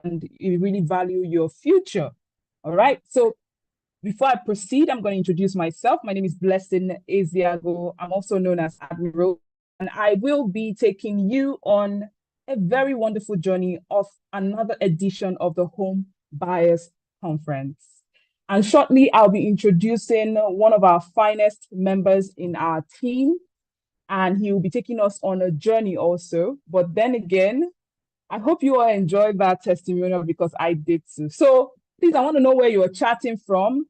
you really value your future. All right. So before I proceed, I'm going to introduce myself. My name is Blessing Eziago. I'm also known as Admiral, and I will be taking you on a very wonderful journey of another edition of the Home Buyers Conference. And shortly, I'll be introducing one of our finest members in our team, and he will be taking us on a journey also. But then again, I hope you all enjoyed that testimonial because I did too. So please, I want to know where you are chatting from.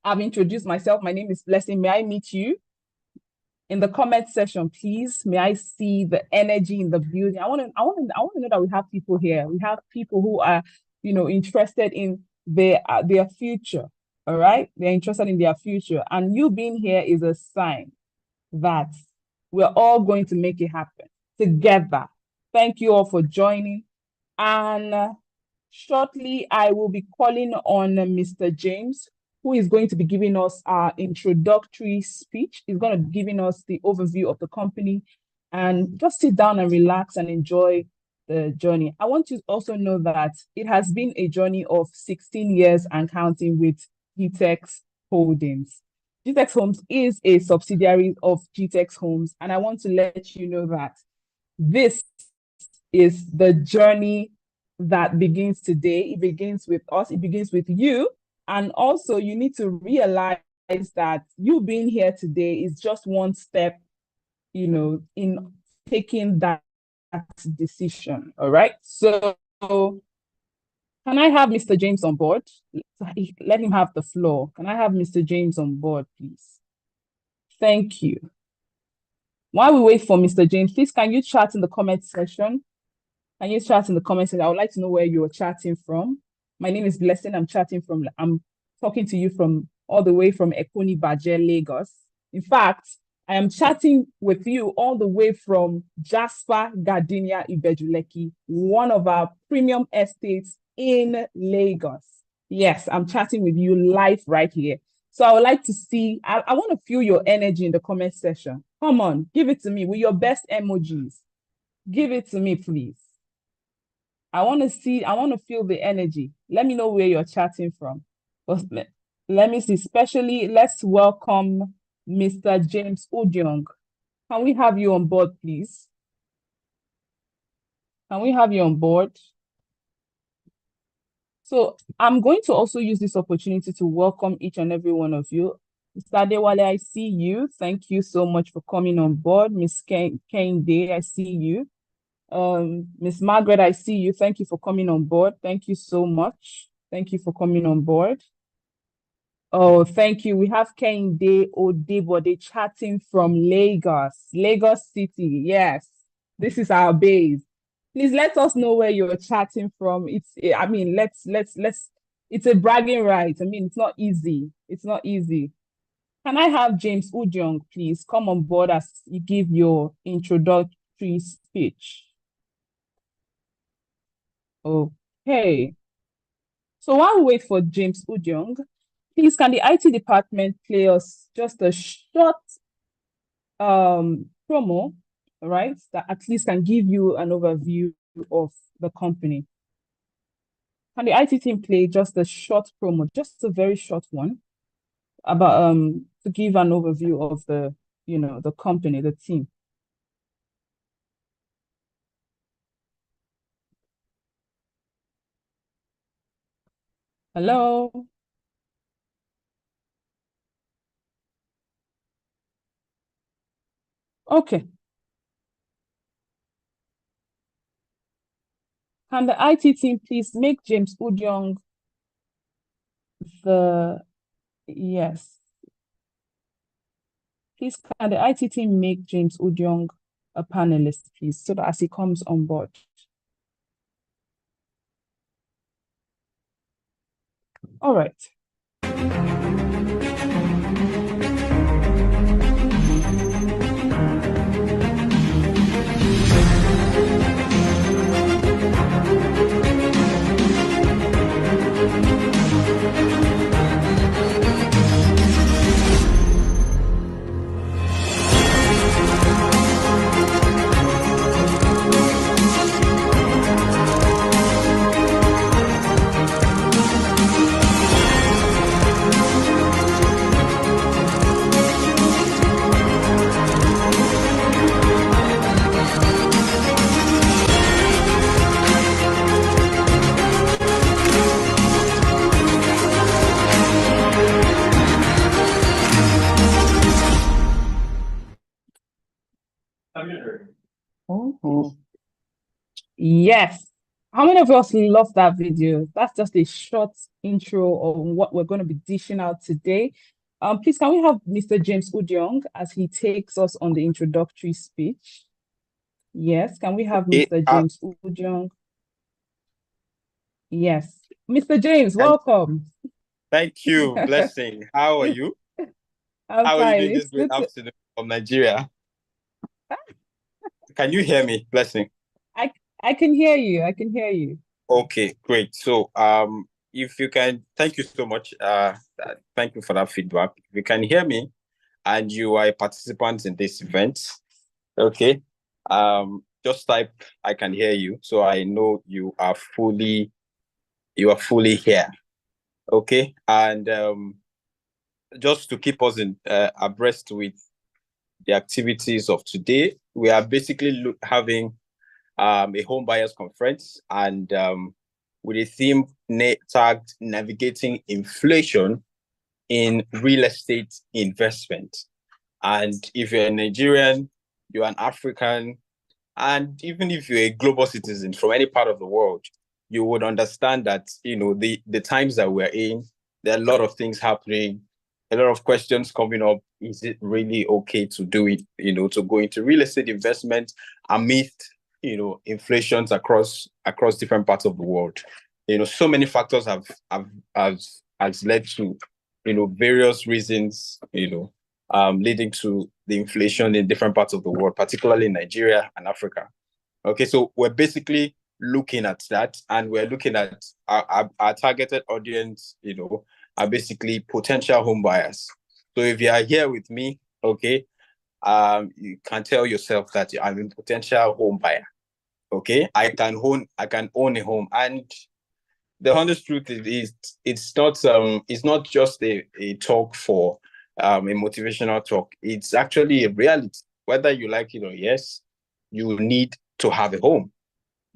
I've introduced myself. My name is Blessing. May I meet you? In the comment section, please. May I see the energy in the building? I want to know that we have people here. We have people who are, interested in their future. All right, they're interested in their future, and you being here is a sign that we're all going to make it happen together. Thank you all for joining. And shortly, I will be calling on Mr. James, who is going to be giving us our introductory speech. He's going to be giving us the overview of the company, and just sit down and relax and enjoy the journey. I want you to also know that it has been a journey of 16 years and counting with Gtexthomes. Gtexthomes is a subsidiary of Gtexthomes, and I want to let you know that this is the journey that begins today. It begins with us, it begins with you. And also, you need to realize that you being here today is just one step, in taking that decision. All right. So, can I have Mr. James on board? Let him have the floor. Can I have Mr. James on board, please? Thank you. While we wait for Mr. James, please, can you chat in the comment section? Can you chat in the comment section? I would like to know where you're chatting from. My name is Blessing. I'm talking to you from all the way from Ekoni Baje, Lagos. In fact, I am chatting with you all the way from Jasper Gardenia Ibejuleki, one of our premium estates in Lagos. Yes, I'm chatting with you live right here. So I would like to see, I want to feel your energy in the comment section. Come on, give it to me with your best emojis. Give it to me, please. I want to feel the energy. Let me know where you're chatting from. Let me see, let's welcome Mr. James Udyong. Can we have you on board, please? Can we have you on board? So I'm going to also use this opportunity to welcome each and every one of you. Mr. Adewale, I see you. Thank you so much for coming on board. Miss Kende, I see you. Miss Margaret, I see you. Thank you for coming on board. Thank you so much. Thank you for coming on board. Oh, thank you. We have Kende Odebode chatting from Lagos City. Yes, this is our base. Please let us know where you're chatting from. It's a bragging right. It's not easy. It's not easy. Can I have James Udyong, please, come on board as you give your introductory speech? Okay. So while we wait for James Udyong, please, can the IT department play us just a short promo, right, that at least can give you an overview of the company? Can the IT team play just a short promo, just a very short one, about to give an overview of the company, the team? Hello? Okay. Can the IT team please make James Udyong yes. Please, can the IT team make James Udyong a panelist, please, so that as he comes on board? All right. Yes. How many of us love that video? That's just a short intro on what we're going to be dishing out today. Please, can we have Mr. James Udyong as he takes us on the introductory speech? Yes, can we have Okay, Mr. James Udyong? Yes. Mr. James, and welcome. thank you, Blessing. How are you? I'm How are you fine. doing this It's great good to afternoon from Nigeria? Can you hear me, Blessing? I I can hear you. I can hear you. Okay, great. So, if you can, thank you so much. Thank you for that feedback. If you can hear me and you are a participant in this event, okay, just type I can hear you, so I know you are fully here. Okay, and just to keep us in abreast with the activities of today. We are basically having a home buyers conference and with a theme tagged navigating inflation in real estate investment. And if you're a Nigerian, you're an African, and even if you're a global citizen from any part of the world, you would understand that, the times that we're in, there are a lot of things happening, a lot of questions coming up. Is it really okay to do it, to go into real estate investment amidst, inflations across different parts of the world? So many factors has led to, various reasons, leading to the inflation in different parts of the world, particularly in Nigeria and Africa. Okay, so we're basically looking at that, and we're looking at our targeted audience, are basically potential home buyers. So if you are here with me, okay, you can tell yourself that I'm a potential home buyer. Okay, I can own a home, and the honest truth is it's not just a talk for a motivational talk. It's actually a reality. Whether you like it or yes, you need to have a home.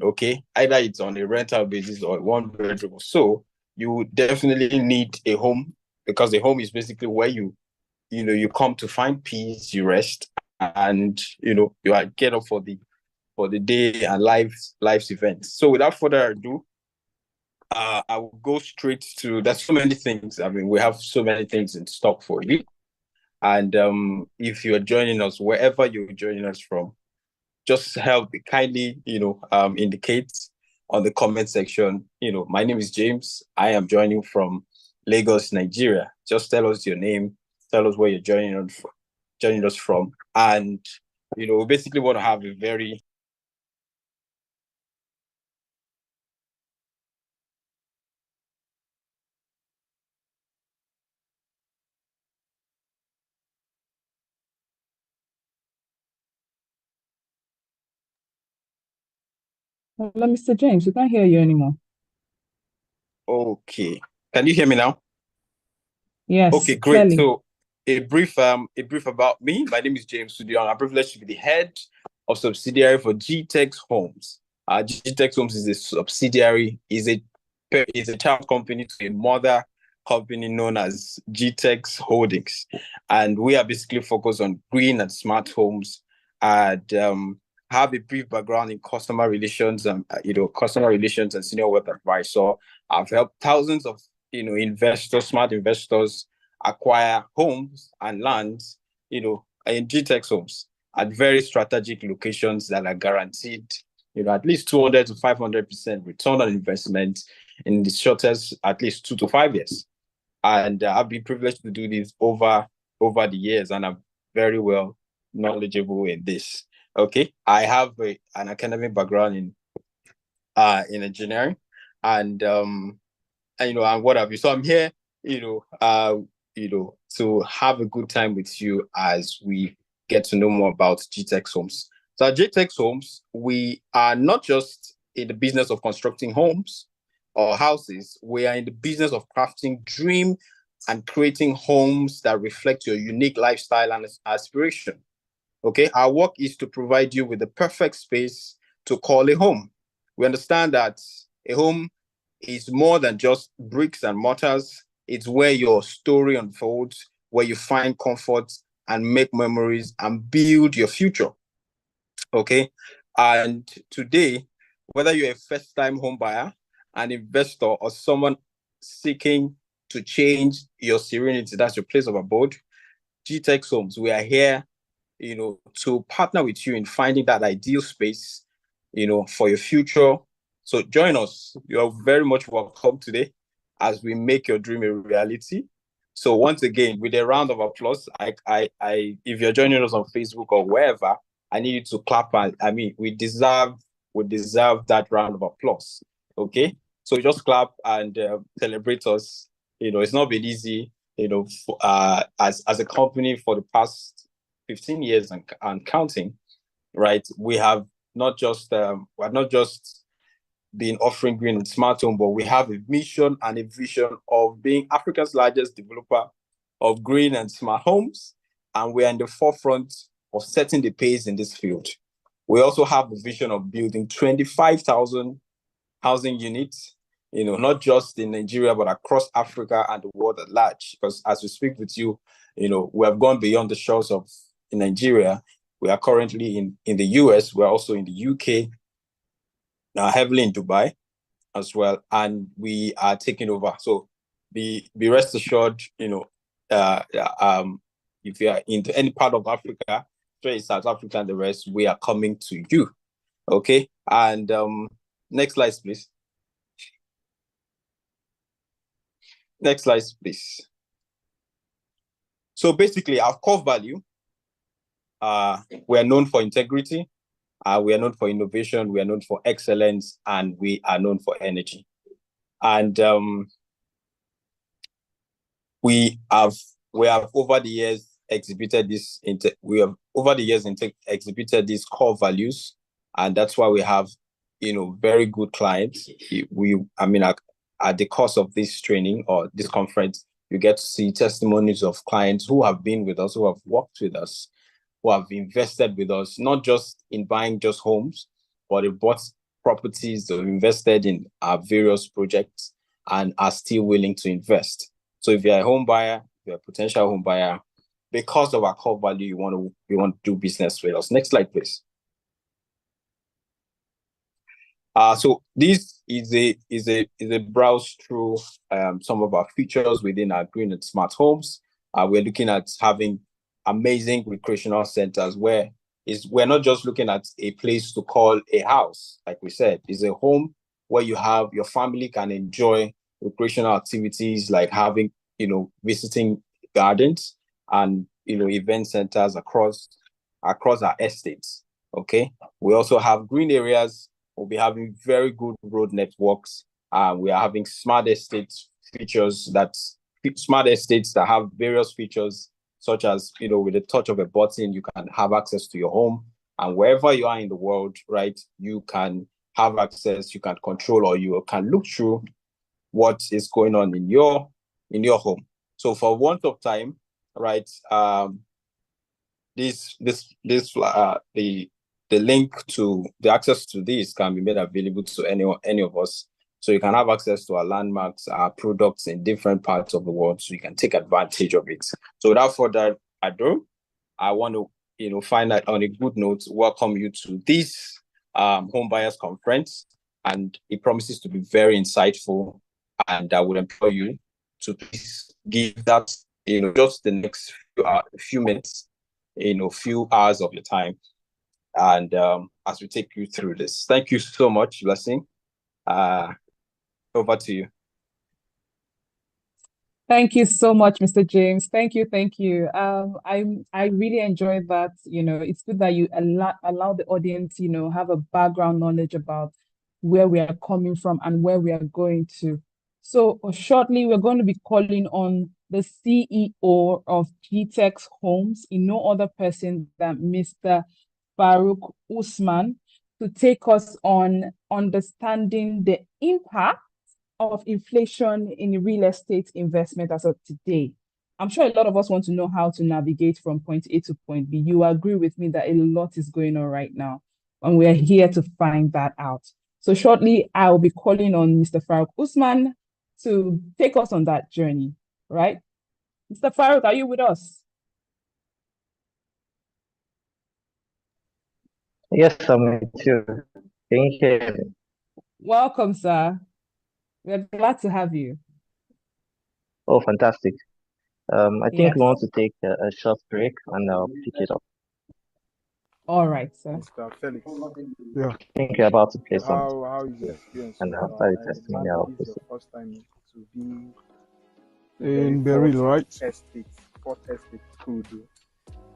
Okay, either it's on a rental basis or one bedroom or so, you definitely need a home, because a home is basically where you come to find peace, you rest, and you are get up for the day and life's events. So without further ado, I will go straight to. There's so many things. I mean, we have so many things in stock for you. And if you're joining us, wherever you're joining us from, just help kindly, indicate on the comment section. My name is James. I am joining from Lagos, Nigeria. Just tell us your name, tell us where you're joining us from, and we basically want to have a very. Hello, Mr. James. We can't hear you anymore. Okay, can you hear me now? Yes, Okay, great. clearly. So a brief about me. My name is James Sudion. I'm privileged to be the head of subsidiary for Gtexthomes. Gtexthomes is a subsidiary, is a child company to a mother company known as Gtex Holdings, and we are basically focused on green and smart homes, and have a brief background in customer relations and senior wealth advice. So I've helped thousands of investors, smart investors, acquire homes and lands, in GTEX homes at very strategic locations that are guaranteed, at least 200 to 500% return on investment in the shortest, at least 2 to 5 years. And I've been privileged to do this over the years, and I'm very well knowledgeable in this. Okay, I have an academic background in engineering, and and what have you. So I'm here, to have a good time with you as we get to know more about GTEX Homes. So at GTEX Homes, we are not just in the business of constructing homes or houses. We are in the business of crafting dream and creating homes that reflect your unique lifestyle and aspiration. Okay, our work is to provide you with the perfect space to call a home. We understand that a home is more than just bricks and mortars. It's where your story unfolds, where you find comfort and make memories and build your future. Okay. And today Whether you're a first-time home buyer, an investor, or someone seeking to change your serenity, that's your place of abode, Gtexthomes, we are here, to partner with you in finding that ideal space, for your future. So join us. You are very much welcome today as we make your dream a reality. So once again, with a round of applause, if you're joining us on Facebook or wherever, I need you to clap. We deserve that round of applause. Okay, so just clap and celebrate us. It's not been easy. As a company for the past 15 years and counting, right? We're not just been offering green and smart home, but we have a mission and a vision of being Africa's largest developer of green and smart homes, and we're in the forefront of setting the pace in this field. We also have the vision of building 25,000 housing units, not just in Nigeria, but across Africa and the world at large. Because as we speak with you, we have gone beyond the shores of Nigeria. We are currently in the US. We're also in the UK, now heavily in Dubai as well. And we are taking over. So be rest assured, if you are into any part of Africa, South Africa and the rest, we are coming to you. Okay. And next slide, please. Next slide, please. So basically, our core value, we are known for integrity, we are known for innovation, we are known for excellence, and we are known for energy. And we have over the years exhibited exhibited these core values, and that's why we have very good clients. At the course of this training or this conference, you get to see testimonies of clients who have been with us, who have worked with us, who have invested with us, not just in buying just homes, but they bought properties, they've invested in our various projects and are still willing to invest. So if you're a home buyer, you're a potential home buyer, because of our core value, you want to do business with us. Next slide, please. So this is a browse through some of our features within our green and smart homes. We're looking at having amazing recreational centers where we're not just looking at a place to call a house, like we said. It's a home where your family can enjoy recreational activities like having, visiting gardens and, event centers across our estates. Okay. We also have green areas. We'll be having very good road networks. We are having smart estates that have various features, such as, with the touch of a button, you can have access to your home. And wherever you are in the world, right, you can have access, you can control, or you can look through what is going on in your home. So for want of time, right, the link to the access to this can be made available to any of us. So you can have access to our landmarks, our products in different parts of the world, so you can take advantage of it. So without further ado, I want to, find out on a good note, welcome you to this home buyers conference, and it promises to be very insightful. And I would implore you to please give that, just the next few minutes, few hours of your time. And as we take you through this, thank you so much, Blessing. Over to you. Thank you so much, Mr. James. Thank you. I really enjoyed that. It's good that you allow the audience, have a background knowledge about where we are coming from and where we are going to. So shortly, we're going to be calling on the CEO of Gtexthomes, no other person than Mr. Farouk Usman, to take us on understanding the impact of inflation in real estate investment as of today. I'm sure a lot of us want to know how to navigate from point A to point B. You agree with me that a lot is going on right now, and we're here to find that out. So shortly, I'll be calling on Mr. Farouk Usman to take us on that journey, right? Mr. Farouk, are you with us? Yes, I'm with you. Can you hear me? Welcome, sir. We're glad to have you. Oh, fantastic. I think Yes. we want to take a short break and I'll pick it up. All right, sir. Mr. Felix, Yeah. I think you're about to play something. how is your experience so And far? after the I testimony, understand I'll this is your proceed. first time to be In Beryl, right? Fourth estate, Kudu.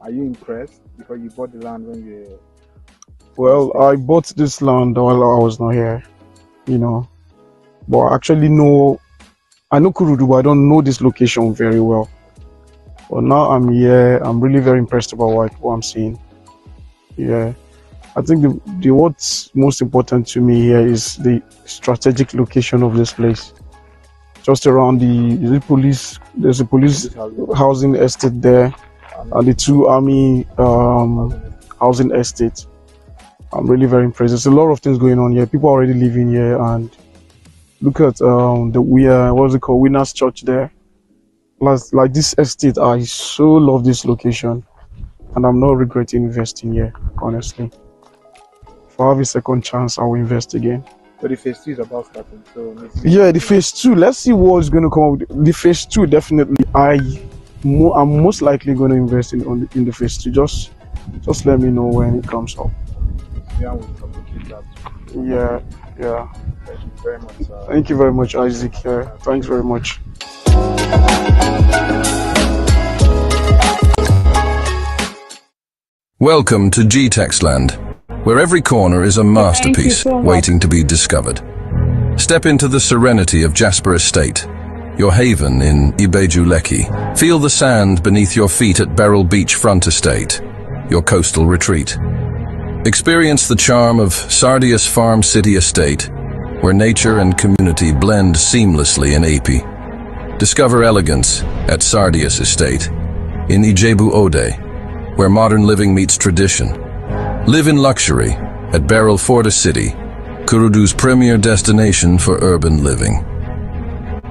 Are you impressed because you bought the land when you Well, I bought this land while I was not here, you know. But I actually I know Kurudu, but I don't know this location very well. But now I'm here, I'm really very impressed about what I'm seeing. Yeah. I think the what's most important to me here is the strategic location of this place. Just around there's a police housing estate there, and the two army housing estate. I'm really very impressed. There's a lot of things going on here. People are already living here, and look at what's it called, Winners Church there. Like this estate, I so love this location, and I'm not regretting investing here. Honestly, if I have a second chance, I will invest again. So the phase 2 is about starting. So Yeah, the phase 2. Let's see what's going to come up. The phase 2, definitely. I'm most likely going to invest in the phase 2. Just let me know when it comes up. Yeah, we'll communicate that. Yeah. Thank you very much, sir. Thank you very much, Isaac. Thanks very much. Welcome to Gtextland, where every corner is a masterpiece waiting to be discovered. Step into the serenity of Jasper Estate, your haven in Ibeju Lekki. Feel the sand beneath your feet at Beryl Beachfront Estate, your coastal retreat. Experience the charm of Sardius Farm City Estate, where nature and community blend seamlessly in AP. Discover elegance at Sardius Estate in Ijebu Ode, where modern living meets tradition. Live in luxury at Beryl Forta City, Kurudu's premier destination for urban living.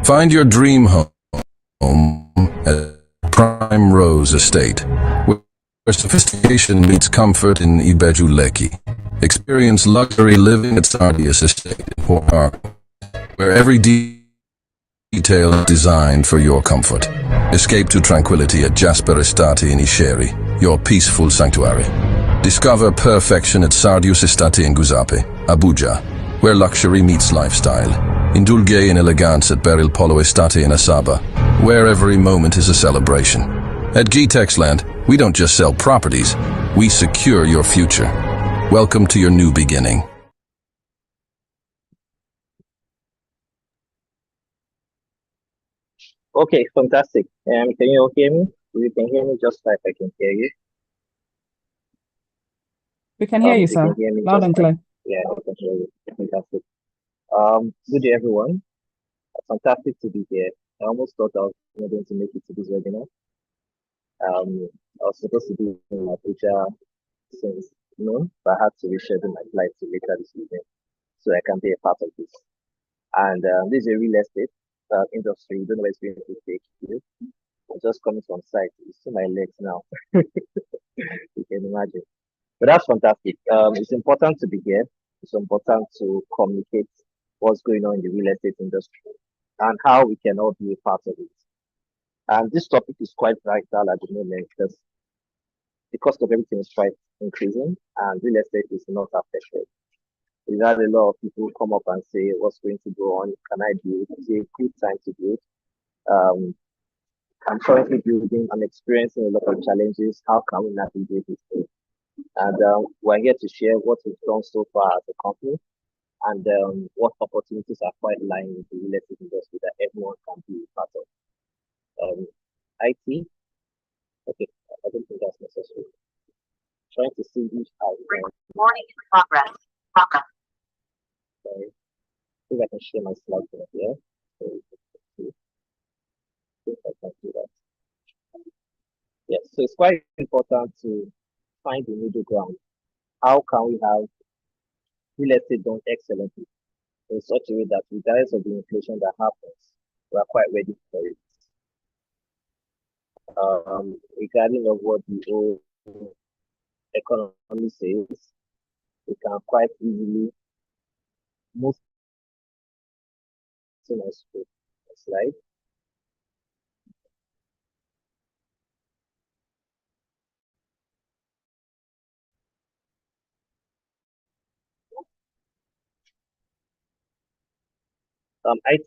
Find your dream home at Prime Rose Estate, where sophistication meets comfort in Ibeju Lekki. Experience luxury living at Sardius Estate in Port Harcourt, where every detail is designed for your comfort. Escape to tranquility at Jasper Estate in Isheri, your peaceful sanctuary. Discover perfection at Sardius Estate in Guzape, Abuja, where luxury meets lifestyle. Indulge in elegance at Beryl Polo Estate in Asaba, where every moment is a celebration. At Gtextland, we don't just sell properties, we secure your future. Welcome to your new beginning. Okay, fantastic. Can you all hear me? If you can hear me, just type I can hear you. We can hear you, If you sir. can hear me, Loud and clear. Yeah, I can hear you. Fantastic. Good day, everyone. Fantastic to be here. I almost thought I was not going to make it to this webinar. I was supposed to be in Abuja since noon, but I had to reschedule my flight to later this evening so I can be a part of this. And this is a real estate industry. You don't know where it's going to take you. I'm just coming from site. You see my legs now. You can imagine. But that's fantastic. It's important to be here. It's important to communicate what's going on in the real estate industry and how we can all be a part of it. And this topic is quite vital at the moment because the cost of everything is quite increasing and real estate is not affected. We've had a lot of people come up and say, what's going to go on? Can I do it? It's a good time to do it. I'm currently building, I'm experiencing a lot of challenges. How can we navigate this? And we're here to share what we've done so far as a company and what opportunities are quite lying in the real estate industry that everyone can be part of. IT, okay, I don't think that's necessary. Trying to see each out. Recording in progress. Sorry. I think I can share my slides over here. So if I can do that. Yes, so it's quite important to find the middle ground. How can we have real estate done excellently in such a way that regardless of the inflation that happens, we are quite ready for it. Regarding of what the whole economy says, we can quite easily move see my screen. Slide. I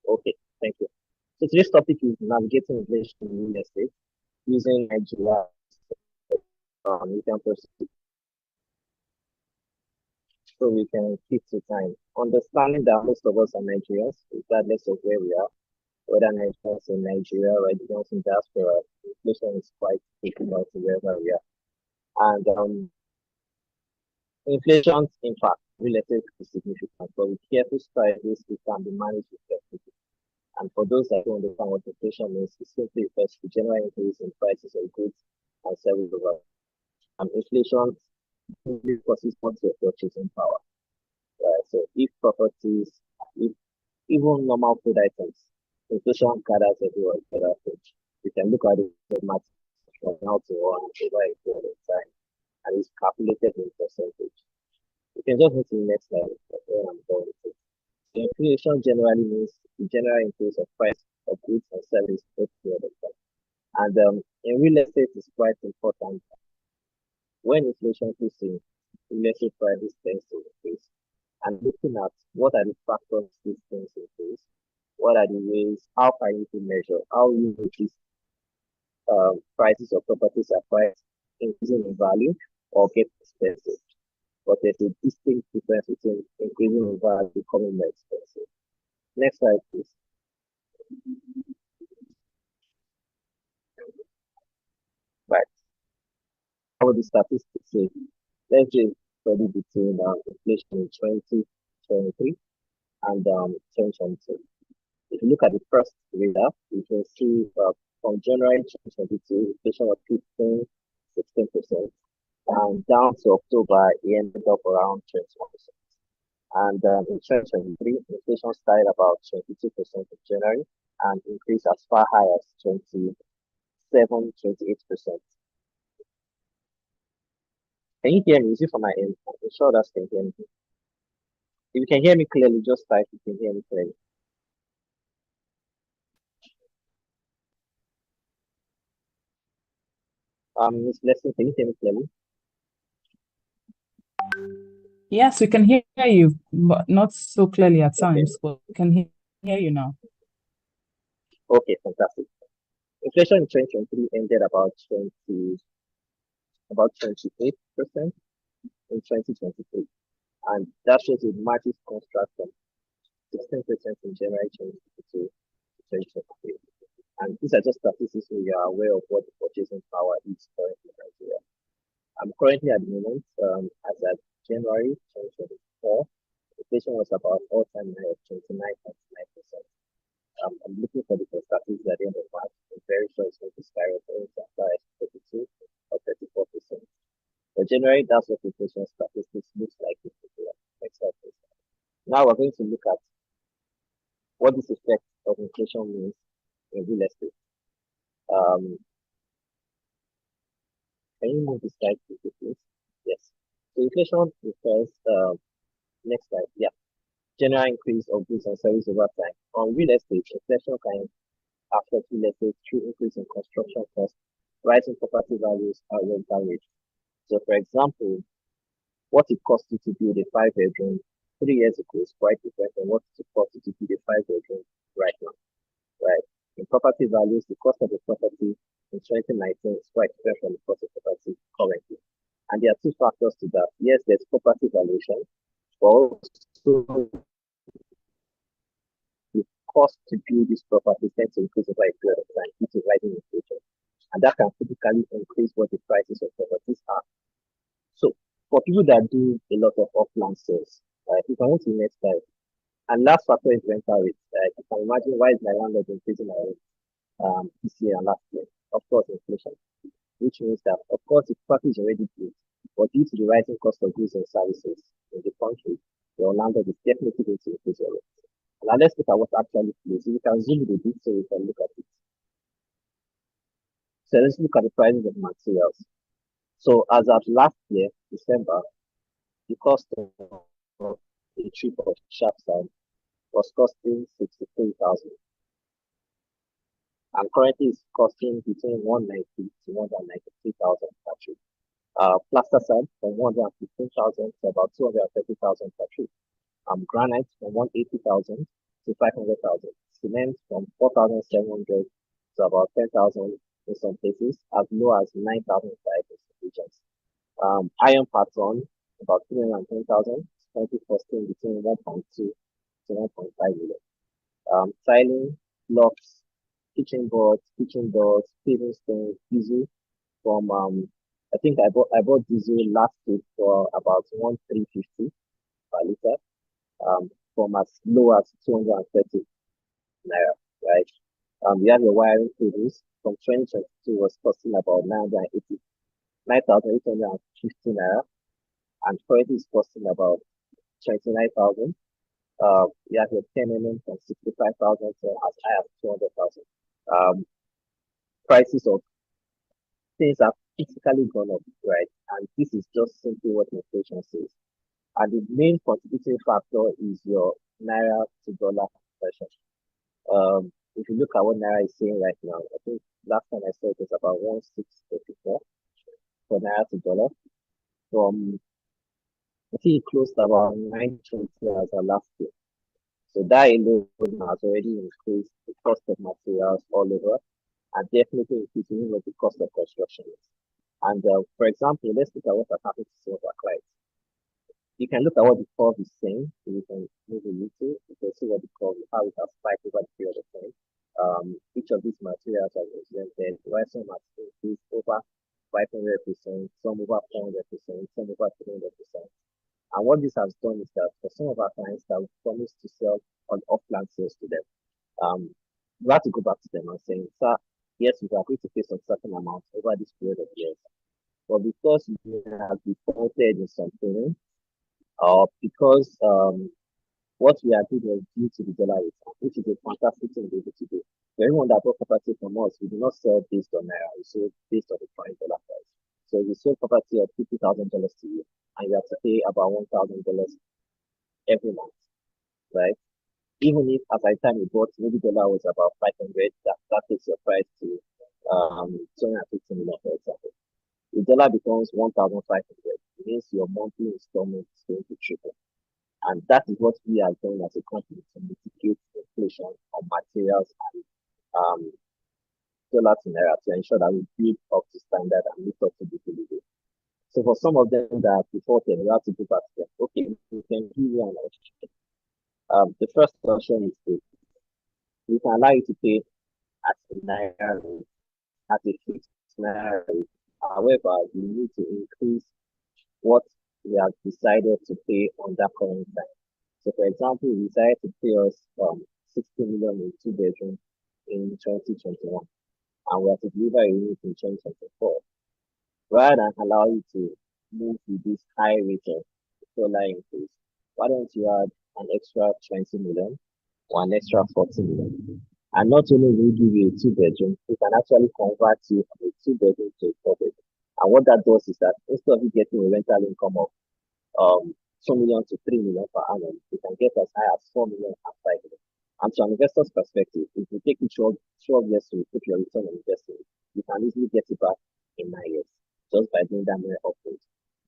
Okay, thank you. So today's topic is navigating inflation in real estate using Nigeria. You can proceed so we can keep to time. Understanding that most of us are Nigerians, regardless of where we are, whether Nigerians in Nigeria or Nigerians in diaspora, inflation is quite difficult wherever we are. And inflation, in fact, real estate is significant, but with careful strategies, it can be managed effectively. And for those that don't understand what inflation means, it simply refers to general increase in prices of goods and services over. Inflation simply causes much of purchasing power. So if properties, if even normal food items, inflation gathers everywhere together. You can look at it as math from now to one over a period of time, and it's calculated in percentage. You can just move to the next slide where I'm going with it. Inflation generally means the general increase of price of goods and services over a period of time. And in real estate, it's quite important. When inflation kicks in, real estate prices tends to increase. And looking at what are the factors these things increase, what are the ways, how can you measure, how you notice prices of properties are priced increasing in value or get expensive. But there's a distinct difference between increasing in value becoming more expensive. Next slide, please. Right. How the statistics say? Let's just study between inflation in 2023 and 2022. If you look at the first reader, you can see from January 2022, inflation was 16%, and down to October, it ended up around 21%. And in 2023, inflation started about 22% in January and increased as far high as 28%. Can you hear me? Is it from my end? I'm sure that can hear me. If you can hear me clearly, just type if you can hear me clearly. Miss Blessing, can you hear me clearly? Yes, we can hear you, but not so clearly at times, but we can hear you now. Okay, fantastic. Inflation in 2023 ended about 28% in 2023. And that shows a massive contrast from 16% in January 2022 to 2023. And these are just statistics so you are aware of what the purchasing power is currently in Nigeria. I'm currently at the moment, as at January 2024, inflation was about all-time high of 29.9%. I'm looking for the statistics at the end of March. I'm very sure it's going to skyrocket as far as 32 or 34%. For January, that's what inflation statistics looks like in Nigeria. Next slide, please. Now we're going to look at what this effect of inflation means in real estate. Can you move the slide, please? Yes. So inflation refers, next slide, yeah, general increase of goods and services over time. On real estate, inflation can affect real estate through increase in construction costs, rising property values, and rental rates. So, for example, what it cost you to build a 5-bedroom 3 years ago is quite different than what it cost you to build a 5-bedroom right now, right? In property values, the cost of the property in 2019 is quite different from the cost of property currently. And there are two factors to that. Yes, there's property valuation, but also the cost to build this property tends to increase over a period of time due to rising inflation. And that can typically increase what the prices of properties are. So for people that do a lot of off-land sales, right, you can go to the next slide. And last factor is rental rates. You can imagine why is my landlord increasing my rent this year and last year? Of course, inflation, which means that, of course, the property is already built, but due to the rising cost of goods and services in the country, your landlord is definitely going to increase your rent. Now let's look at what actually plays. We can zoom it a bit so we can look at it. So let's look at the prices of materials. So as of last year, December, the cost of a trip of sharp sand was costing 63,000, and currently it's costing between 190 to 193,000 per trip. Plaster sand from 115,000 to about 230,000 per trip. Granite from 180,000 to 500,000. Cement from 4,700 to about 10,000 in some places, as low as 9,005 in some regions. Iron pattern about 310,000, currently costing between 1.2 to 1.5 million. Tiling, blocks, kitchen boards, kitchen doors, paving stones, diesel from I think I bought diesel last week for about 1,350 per liter, from as low as 230 naira, right? We have your wiring cables from 2022 was costing about 9,850 naira, and currently is costing about 29,000. You have your 10 from 65,000 to as high as 200,000. Um, Prices of things have physically gone up, right? And this is just simply what inflation says. And the main contributing factor is your naira to dollar conversion. If you look at what naira is saying right now, I think last time I saw it was about 1,684 for naira to dollar. From I think it closed about 920 as our last year. So that alone has already increased the cost of materials all over, and definitely increasing what the cost of construction is. And for example, let's look at what has happened to some of our clients. You can look at what the curve is saying. So you can move a little. You can see what the curve, how it has spiked over the period of time. Each of these materials are represented, where some have increased over 500%, some over 400%, some over 300%. And what this has done is that for some of our clients that we promised to sell on off-plan sales to them, we have to go back to them and saying, sir, yes, we are going to pay some certain amount over this period of years. But because you have defaulted in some payment, or because what we are doing was due to the dollar rate, which is a fantastic thing to be able to do. For everyone that bought property from us, we do not sell based on naira, we sell based on the current dollar price. So if you sell property of $50,000 to you, and you have to pay about $1,000 every month, right? Even if at the time you bought, maybe dollar was about 500, that takes your price to 250 million, for example. The dollar becomes 1,500. It means your monthly installment is going to triple. And that is what we are doing as a company to mitigate inflation on materials and dollar to naira to ensure that we build up to standard and meet up to the delivery. So for some of them that have defaulted, we have to go back to them. Okay, we can give you an option. The first option is this. We can allow you to pay at a naira rate, at a fixed naira rate. However, you need to increase what we have decided to pay on that current time. So, for example, we decided to pay us 60 million in two bedroom in 2021, and we have to deliver a unit in 2024. Rather than allow you to move with this high rate of dollar increase, why don't you add an extra 20 million or an extra 40 million? And not only will we give you a two bedroom, we can actually convert you from a two bedroom to a four bedroom. And what that does is that instead of you getting a rental income of 2 million to 3 million per annum, you can get as high as 4 million and 5 million. And from an investor's perspective, if you take it 12 years to recoup your return on investment, you can easily get it back in 9 years just by doing that mere upgrade.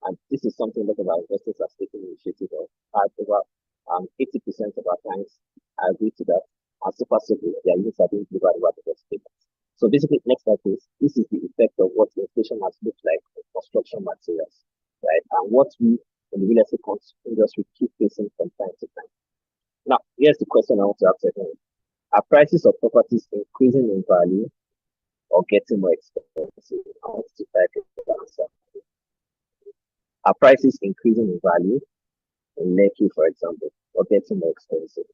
And this is something that our investors are taking initiative of. Over 80% of our clients agree to that. And so far, so good, their units are being delivered over the best payments. So basically, next slide, please. This is the effect of what inflation has looked like on construction materials, right? And what we in the real estate industry keep facing from time to time. Now, here's the question I want to ask everyone. Are prices of properties increasing in value or getting more expensive? I want to type the answer. Are prices increasing in value in Lekki, for example, or getting more expensive?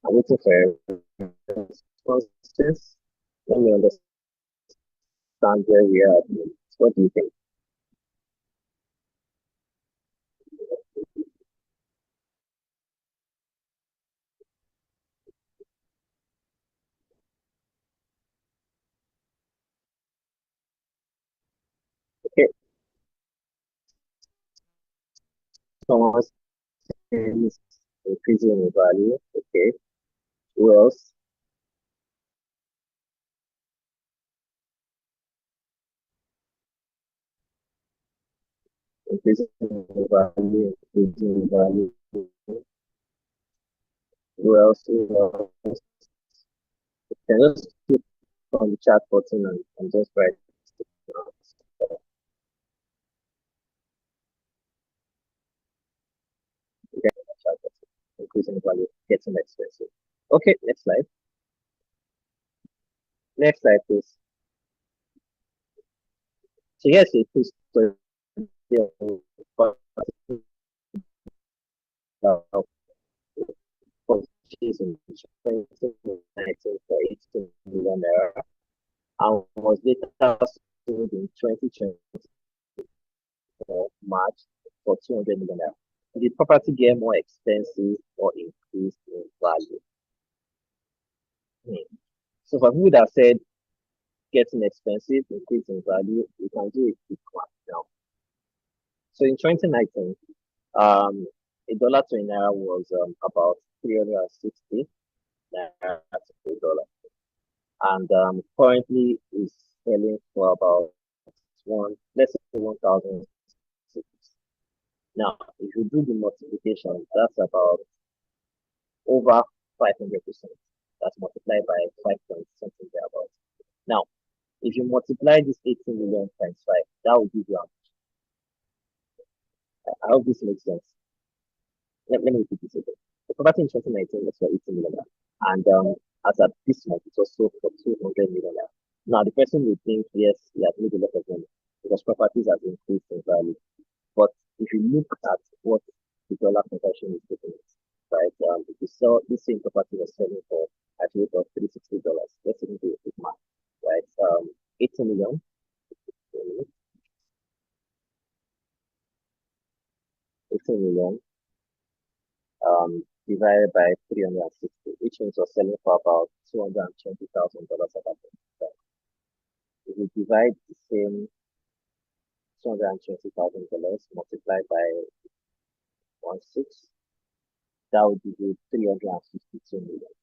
I'm waiting for responses. Let me understand where we are. What do you think? Okay, someone says increasing in value. Okay, who else? Increasing in value, increasing in value. Who else? Who else? Can just click on the chat button and just write. Okay, chat button. Increasing in value, getting expensive. Okay, next slide. Next slide, please. So yes, it is purchase in 2019 for 18 million naira and was later sold in 2024 March for 200 million naira. Did the property get more expensive or increased in value? So for people that said getting expensive, increase in value, we can do a quick one now. So in 2019, a dollar to a naira was about 360 naira to a dollar, and currently is selling for about let's say 1,000. Now, if you do the multiplication, that's about over 500%. That's multiplied by 5 point something thereabouts. Now, if you multiply this 18 million times 5, that will give you I hope this makes sense. Let me repeat this again. The property in 2019 was for 18 million, and as at this month, it was sold for 200 million. Now, the person will think, yes, he has made a lot of money because properties have increased in value. But if you look at what the dollar conversion is taking, right? If you sell this same property was selling for at rate of $360, let's even do a quick math, right? 80 million, 80 million divided by 360, which means we're selling for about $220,000 at that point. If you divide the same $220,000 multiplied by 1/6, that would give you 352 million,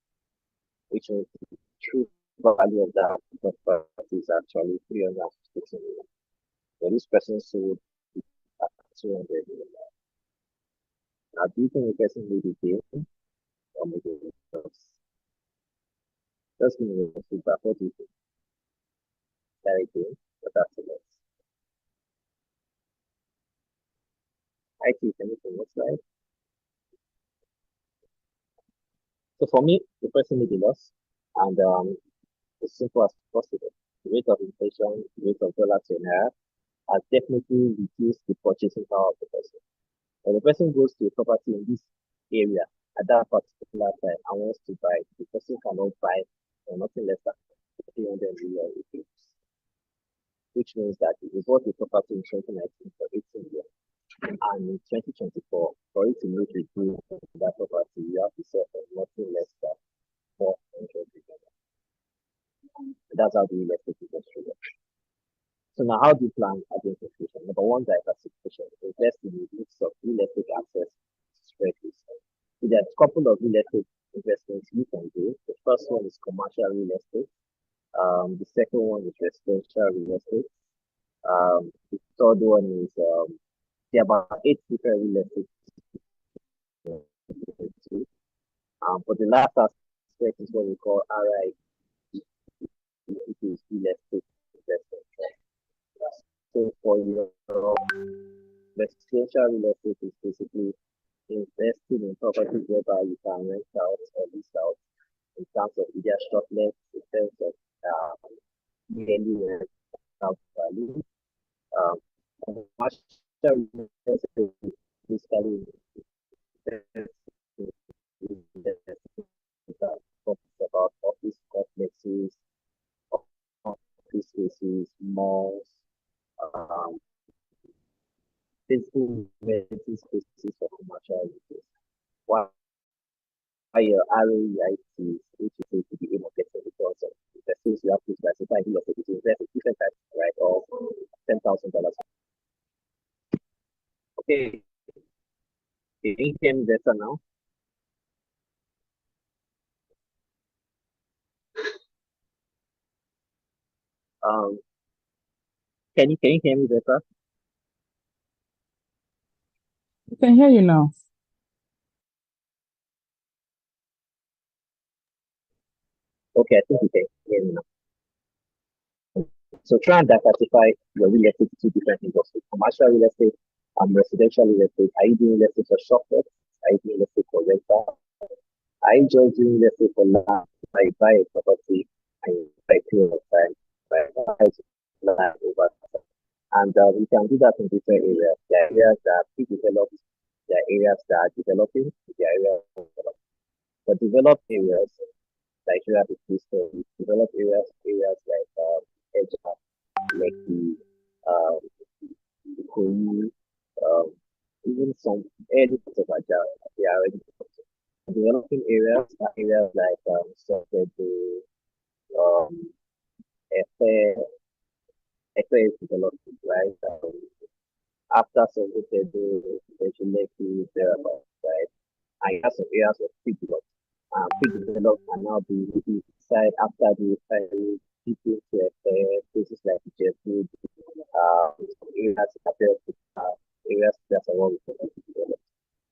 which means the true value of that property is actually 352 million. So this person sold at 200 million. Now, do you think the person made a deal or made a loss? Just give me a feedback. What do you think? That a deal, but that's a loss. I think anything looks like. So for me, the person made a loss, and as simple as possible. The rate of inflation, the rate of dollar to naira has definitely reduced the purchasing power of the person. When the person goes to a property in this area at that particular time and wants to buy, the person cannot buy for nothing less than 300 million rupees, which means that if you bought the property in 2019 for 18 million and in 2024, for it to make a deal that property, you have to sell for nothing less than 400 million. That's how the real estate industry works. So now, how do you plan against inflation? Number one, diversification. Invest in a mix of real estate assets, spread risk. So there are a couple of real estate investments you can do. The first one is commercial real estate. The second one is residential real estate. The third one is there are about 8 different real estate. But the last aspect is what we call RI, which is real estate investment. So for your residential real estate is basically investing in properties whereby you can rent out or lease out in terms of either short length, in terms of yearly rent out value. Commercial real estate is basically offices, malls, um, physical spaces for commercial uses. While your ROEIT, which is said to be aim of getting returns on the things you have to specify in your to invest in different types, right, of $10,000. Okay, can you hear me better now? Um, can you hear me better? I can hear you now. Okay, I think you can hear me now. So try and diversify your real estate to different industries: commercial real estate, residential real estate. Are you doing real estate for shop flats? Are you doing real estate for rental? I enjoy doing real estate for land. I buy a property and buy period of time, buy land over time. And we can do that in different areas. There are areas that are pre-developed, there are areas that are developing, there are areas that are developed. For developed areas, Nigeria is peaceful. Developed areas like Eja, Lekki, um, Ikoyi, um, even some early parts of Aja, they are already developed. Developing areas are areas like Sotedo, Efe, Efe is developed, right? After Sotedo, eventually Lekki, thereabouts, right? And you have some areas of pre-developed. Pre-developed can now be decided after the people to places like Jeju, areas areas that are all developed.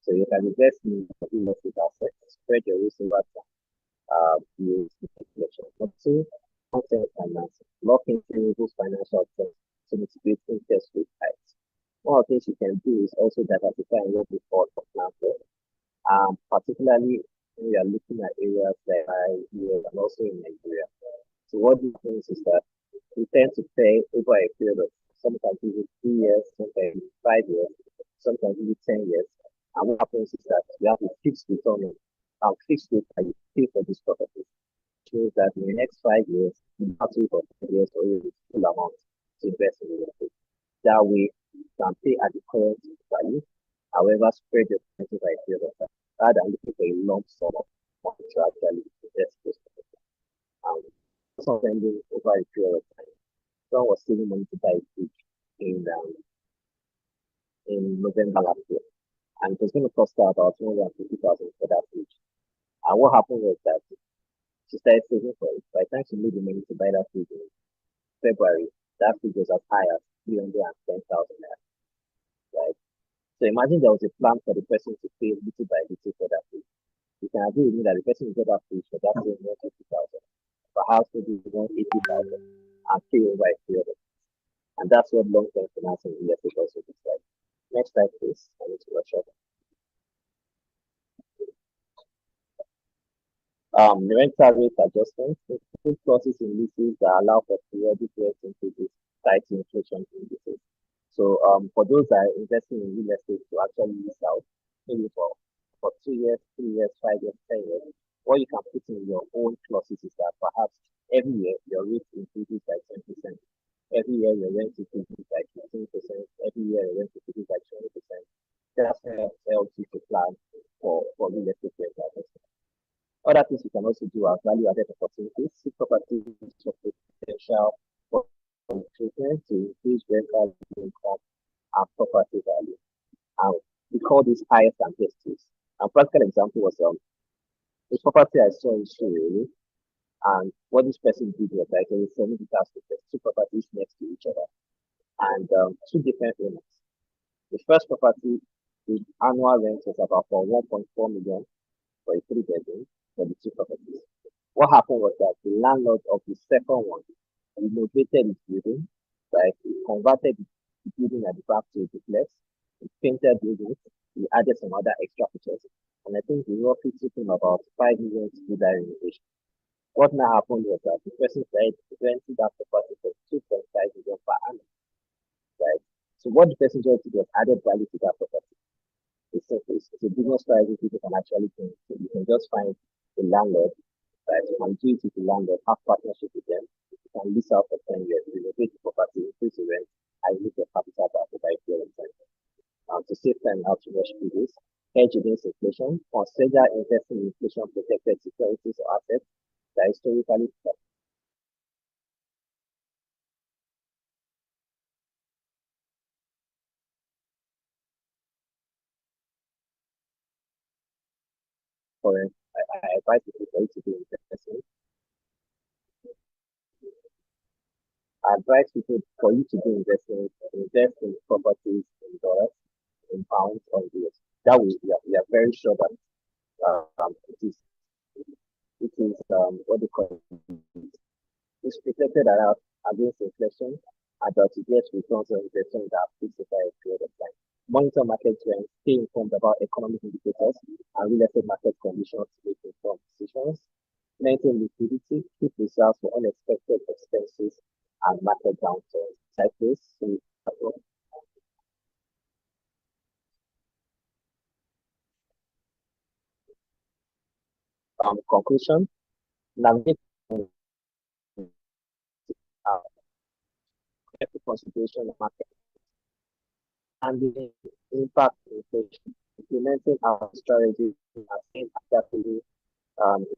So you can invest in real estate assets, spread your risk over time, use inflation. Number two, long-term financing. Lock in variable financial terms to mitigate interest rate hikes. One of the things you can do is also diversify in what we call plan for. Particularly when we are looking at areas like here and also in Nigeria. So what this means is that we tend to pay over a period of sometimes even 3 years, sometimes 5 years, sometimes even 10 years. And what happens is that we have a fixed return on fixed rate that you pay for this property. Which means that in the next 5 years, you have to wait for 5 years or even full amount to invest in real estate. That way, you can pay at the current value, however, spread your expenses by a period of time, rather than looking for a lump sum of money to actually invest this property. Spending over a period of time. Someone was saving money to buy a fridge in November last year, and it was going to cost her about 250,000 for that fridge. And what happened was that she started saving for it. By the time she made the money to buy that fridge in February, that fridge was as high as 310,000 naira, right? So imagine there was a plan for the person to pay little by little for that fridge. You can agree with me that the person who got that fridge for that same 150,000, perhaus maybe 180,000, and pay over a period of. And that's what long-term financing in real estate also looks like. Next slide, please. I need to rush up. The rental rate adjustments include clauses in leases that allow for periodic rent increases tied to inflation indices. So for those that are investing in real estate to actually lease out, maybe for 2 years, 3 years, 5 years, 10 years, what you can put in your own clauses is that perhaps every year your rate increases by 10%. Every year your rent increases by 15%. Every year your rent increases by 20%. That's helps you to plan for real estate rentals. Other things you can also do are value-added opportunities, seek properties for potential treatment to increase rental income and property value. And we call this highest and best use. A practical example was this property I saw in Surrey, and what this person did was like they selling it as two properties next to each other, and two different owners. The first property, the annual rent was about for 1.4 million for a 3 bedroom for the two properties. What happened was that the landlord of the second one renovated his building, right? He converted the building at the back to a duplex, he painted buildings, he added some other extra features. And I think he roughly took him about 5 million to do that renovation. What now happened was that the person started renting that property for 2.5 million per annum, right? So what the person just did was added value to that property. It's a business strategy people can actually do. So you can just find the landlord, right? You can do it with the landlord, have partnership with them. You can and lease out for 10 years, renovate the property, increase the rent, and use your capital to buy period of time. To save time and how to rush through this, hedge against inflation, consider investing in inflation protected securities or assets that historically foreign. I advise people for you to do investment. I advise people for you to do investment, invest in properties in dollars, in pounds, or euros. That way, we are very sure that it is what they call it, it's protected against inflation and that you get returns on investment that fixed over a period of time. Monitor market trends, stay informed about economic indicators and real estate market conditions to make informed decisions. Maintain liquidity, keep reserves for unexpected expenses and market downturns. Cycles. Conclusion, navigate consideration of market and the impact of inflation, implementing our strategy and seeing adaptability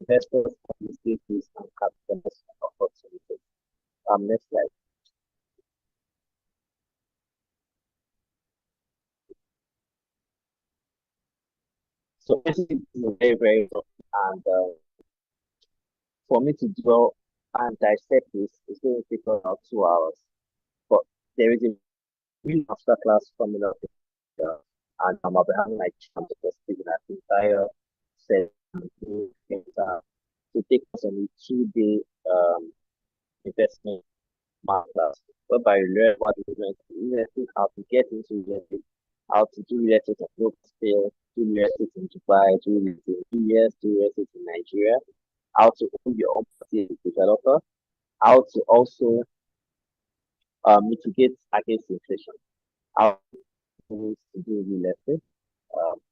investors, communities, and capitalists opportunities. Next slide. So this is very, very tough. And for me to draw and dissect this, it's going to take about 2 hours. But there is a really masterclass coming up, and I'm having my chance to speak in that entire session to take us on a 2-day investment masterclass, whereby you learn what real estate, how to get into real estate, how to do real estate at global scale, do real estate in Dubai, do real estate in the US, do real estate in Nigeria, how to own your own property as a developer, how to also mitigate against inflation, how to do real estate,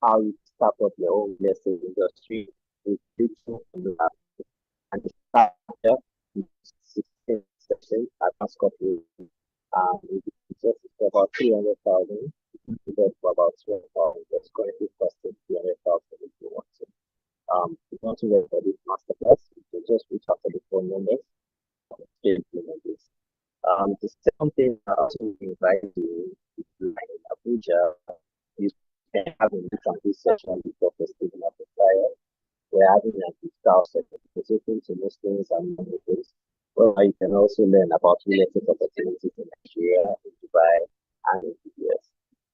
how you start up your own real estate industry with little and the starter 16 sessions at Mascot. It's just for about 300,000, for about 12,000. That's currently costing 300,000 if you want to. If you want to work for this masterclass, you can just reach out to the phone numbers. The second thing I also invite you to in Abuja is can have a meet and greet session with Dr. Stephen Abdul. We're having a discount session specific to Muslims and non-Muslims, where you can also learn about real estate opportunities in Nigeria, in Dubai, and in the US.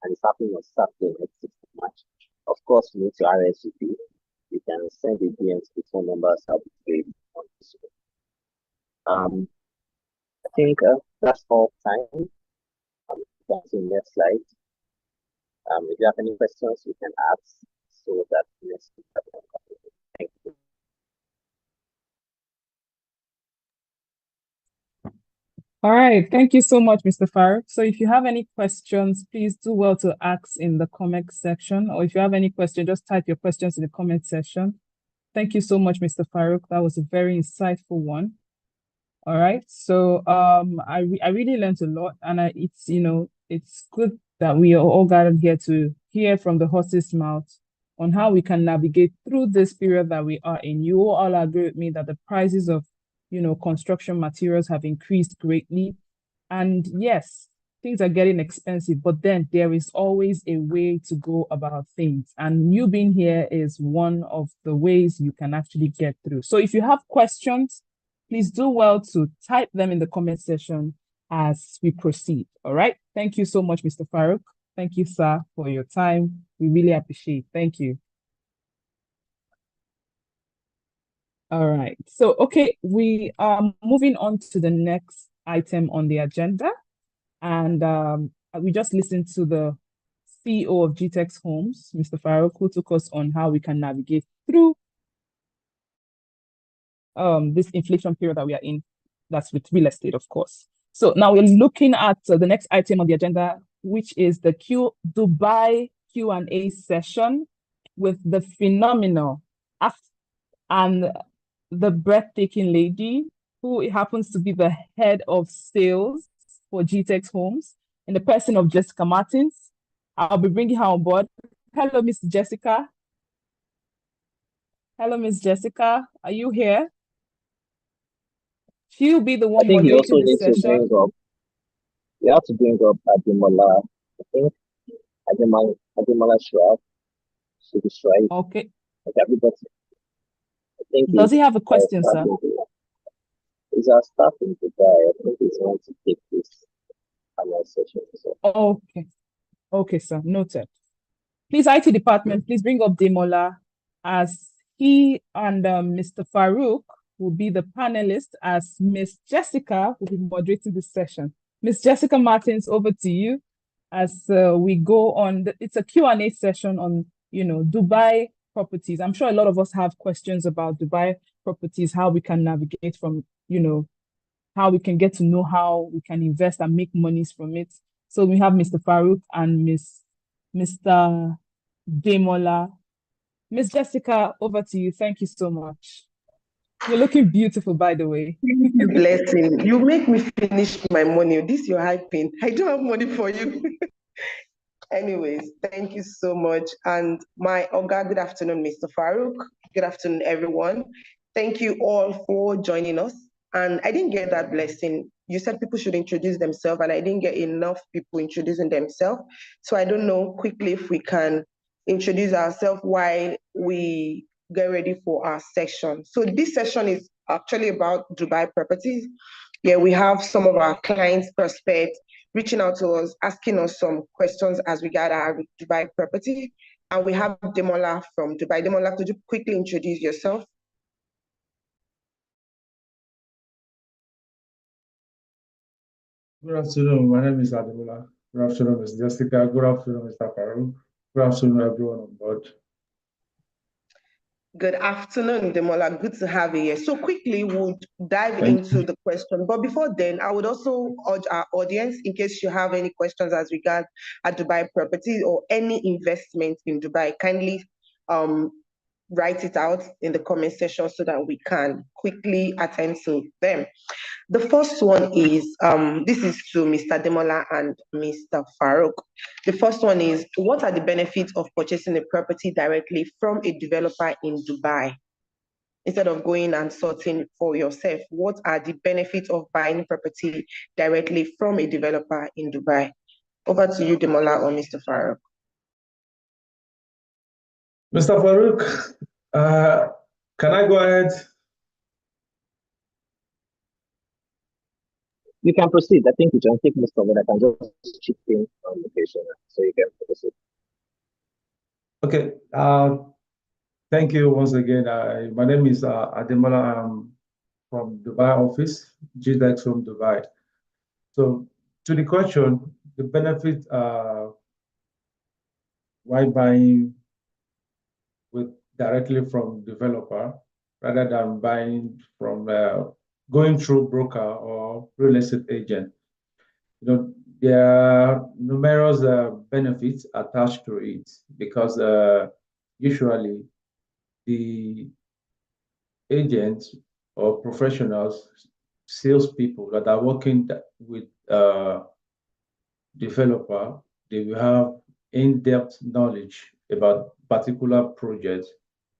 And it's happening on Saturday, next 6th of March. Of course, you need to RSVP. You can send a DM to the phone numbers I'll be giving on this one. I think that's all time. That's the next slide. If you have any questions, you can ask so that next week. Thank you. All right, thank you so much, Mr. Farouk. So if you have any questions, please do well to ask in the comment section, or if you have any question, just type your questions in the comment section. Thank you so much, Mr. Farouk. That was a very insightful one. All right, so I really learned a lot, and it's good that we are all gathered here to hear from the horse's mouth on how we can navigate through this period that we are in. You all agree with me that the prices of construction materials have increased greatly. And yes, things are getting expensive, but then there is always a way to go about things. And you being here is one of the ways you can actually get through. So if you have questions, please do well to type them in the comment section as we proceed. All right. Thank you so much, Mr. Farouk. Thank you, sir, for your time. We really appreciate it. Thank you. All right. So, okay, we are moving on to the next item on the agenda. And we just listened to the CEO of Gtexthomes, Mr. Farouk, who took us on how we can navigate through this inflation period that we are in. That's with real estate, of course. So now we're looking at the next item on the agenda, which is the Dubai Q&A session with the phenomenal and the breathtaking lady, who happens to be the head of sales for Gtexthomes, in the person of Jessica Martins. I'll be bringing her on board. Hello, Miss Jessica. Hello, Miss Jessica. Are you here? She'll be the I one think you also moderating this need to session. bring up, you have to bring up Ademola. I think Ademola Shrab should be right. Okay. Like everybody, I think Does he have a question, sir? He's our staff in Dubai. I think he's going to take this annual session. So. Okay. Okay, sir. Noted. Please, IT department, please bring up Demola, as he and Mr. Farouk will be the panelists, as Miss Jessica will be moderating this session. Miss Jessica Martins, over to you as we go on. It's a Q&A session on, Dubai properties. I'm sure a lot of us have questions about Dubai properties, how we can navigate from, how we can get to know how we can invest and make monies from it. So we have Mr. Farouk and Mr. Demola. Miss Jessica, over to you. Thank you so much. You're looking beautiful, by the way. Blessing. You make me finish my money. This you're hyping. I don't have money for you. Anyways, thank you so much. And my Oga, good afternoon, Mr. Farouk. Good afternoon, everyone. Thank you all for joining us. And I didn't get that blessing. You said people should introduce themselves, and I didn't get enough people introducing themselves. So I don't know quickly if we can introduce ourselves while we get ready for our session. So this session is actually about Dubai properties. Yeah, we have some of our clients' prospects reaching out to us, asking us some questions as regard our Dubai property. And we have Demola from Dubai. Demola, could you quickly introduce yourself? Good afternoon. My name is Ademola. Good afternoon, Ms. Jessica. Good afternoon, Mr. Farouk. Good afternoon, everyone on board. Good afternoon, Demola. Good to have you here. So quickly, we'll dive into the question. But before then, I would also urge our audience, in case you have any questions as regards a Dubai property or any investment in Dubai, kindly write it out in the comment section so that we can quickly attend to them. The first one is, this is to Mr. Demola and Mr. Farouk. The first one is, what are the benefits of purchasing a property directly from a developer in Dubai? Instead of going and sorting for yourself, what are the benefits of buying property directly from a developer in Dubai? Over to you, Demola or Mr. Farouk. Mr. Farouk, can I go ahead? You can proceed. I think you can take most of it. I can just chip in on location so you can proceed. Okay. Thank you once again. My name is Ademola. I'm from Dubai office, Gtexthomes Dubai. So to the question, the benefit why buying directly from developer rather than buying from going through broker or real estate agent. There are numerous benefits attached to it because usually the agents or professionals, salespeople that are working with developer, they will have in-depth knowledge about particular projects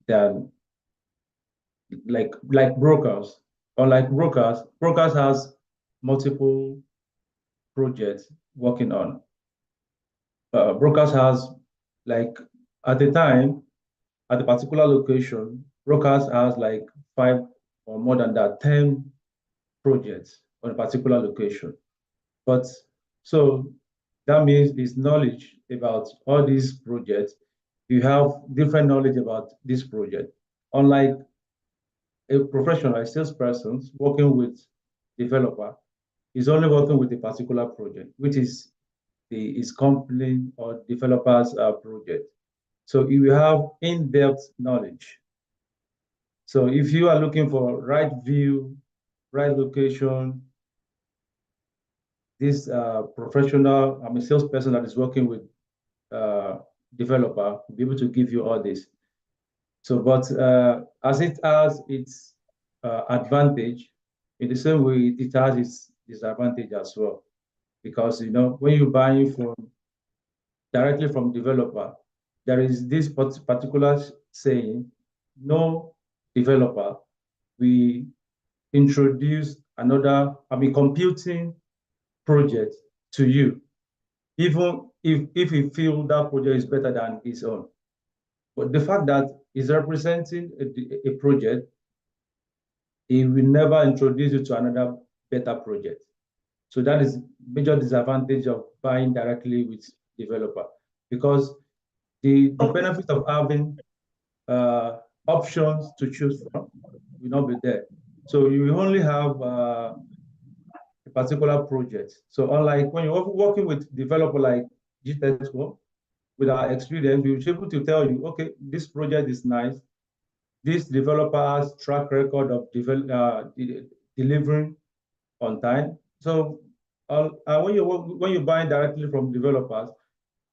than like brokers. Unlike brokers has multiple projects working on. Brokers has like at the time, at a particular location, brokers has like 5 or more than that, 10 projects on a particular location. But so that means this knowledge about all these projects, you have different knowledge about this project. Unlike a professional, a salesperson working with developer, is only working with a particular project, which is his company or developer's project. So you have in-depth knowledge. So if you are looking for right view, right location, this professional, I'm a salesperson that is working with developer, will be able to give you all this. So, but as it has its advantage, in the same way, it has its disadvantage as well. Because, when you're buying directly from developer, there is this particular saying, no developer, we introduce another, computing project to you, even if you feel that project is better than his own. But the fact that he's representing a project, he will never introduce you to another better project. So that is major disadvantage of buying directly with developer, because the benefit of having options to choose from will not be there. So you will only have a particular project. So unlike when you're working with developer like Gtexthomes, with our experience, we will be able to tell you, okay, this project is nice. This developer has track record of delivering on time. So when you're buying directly from developers,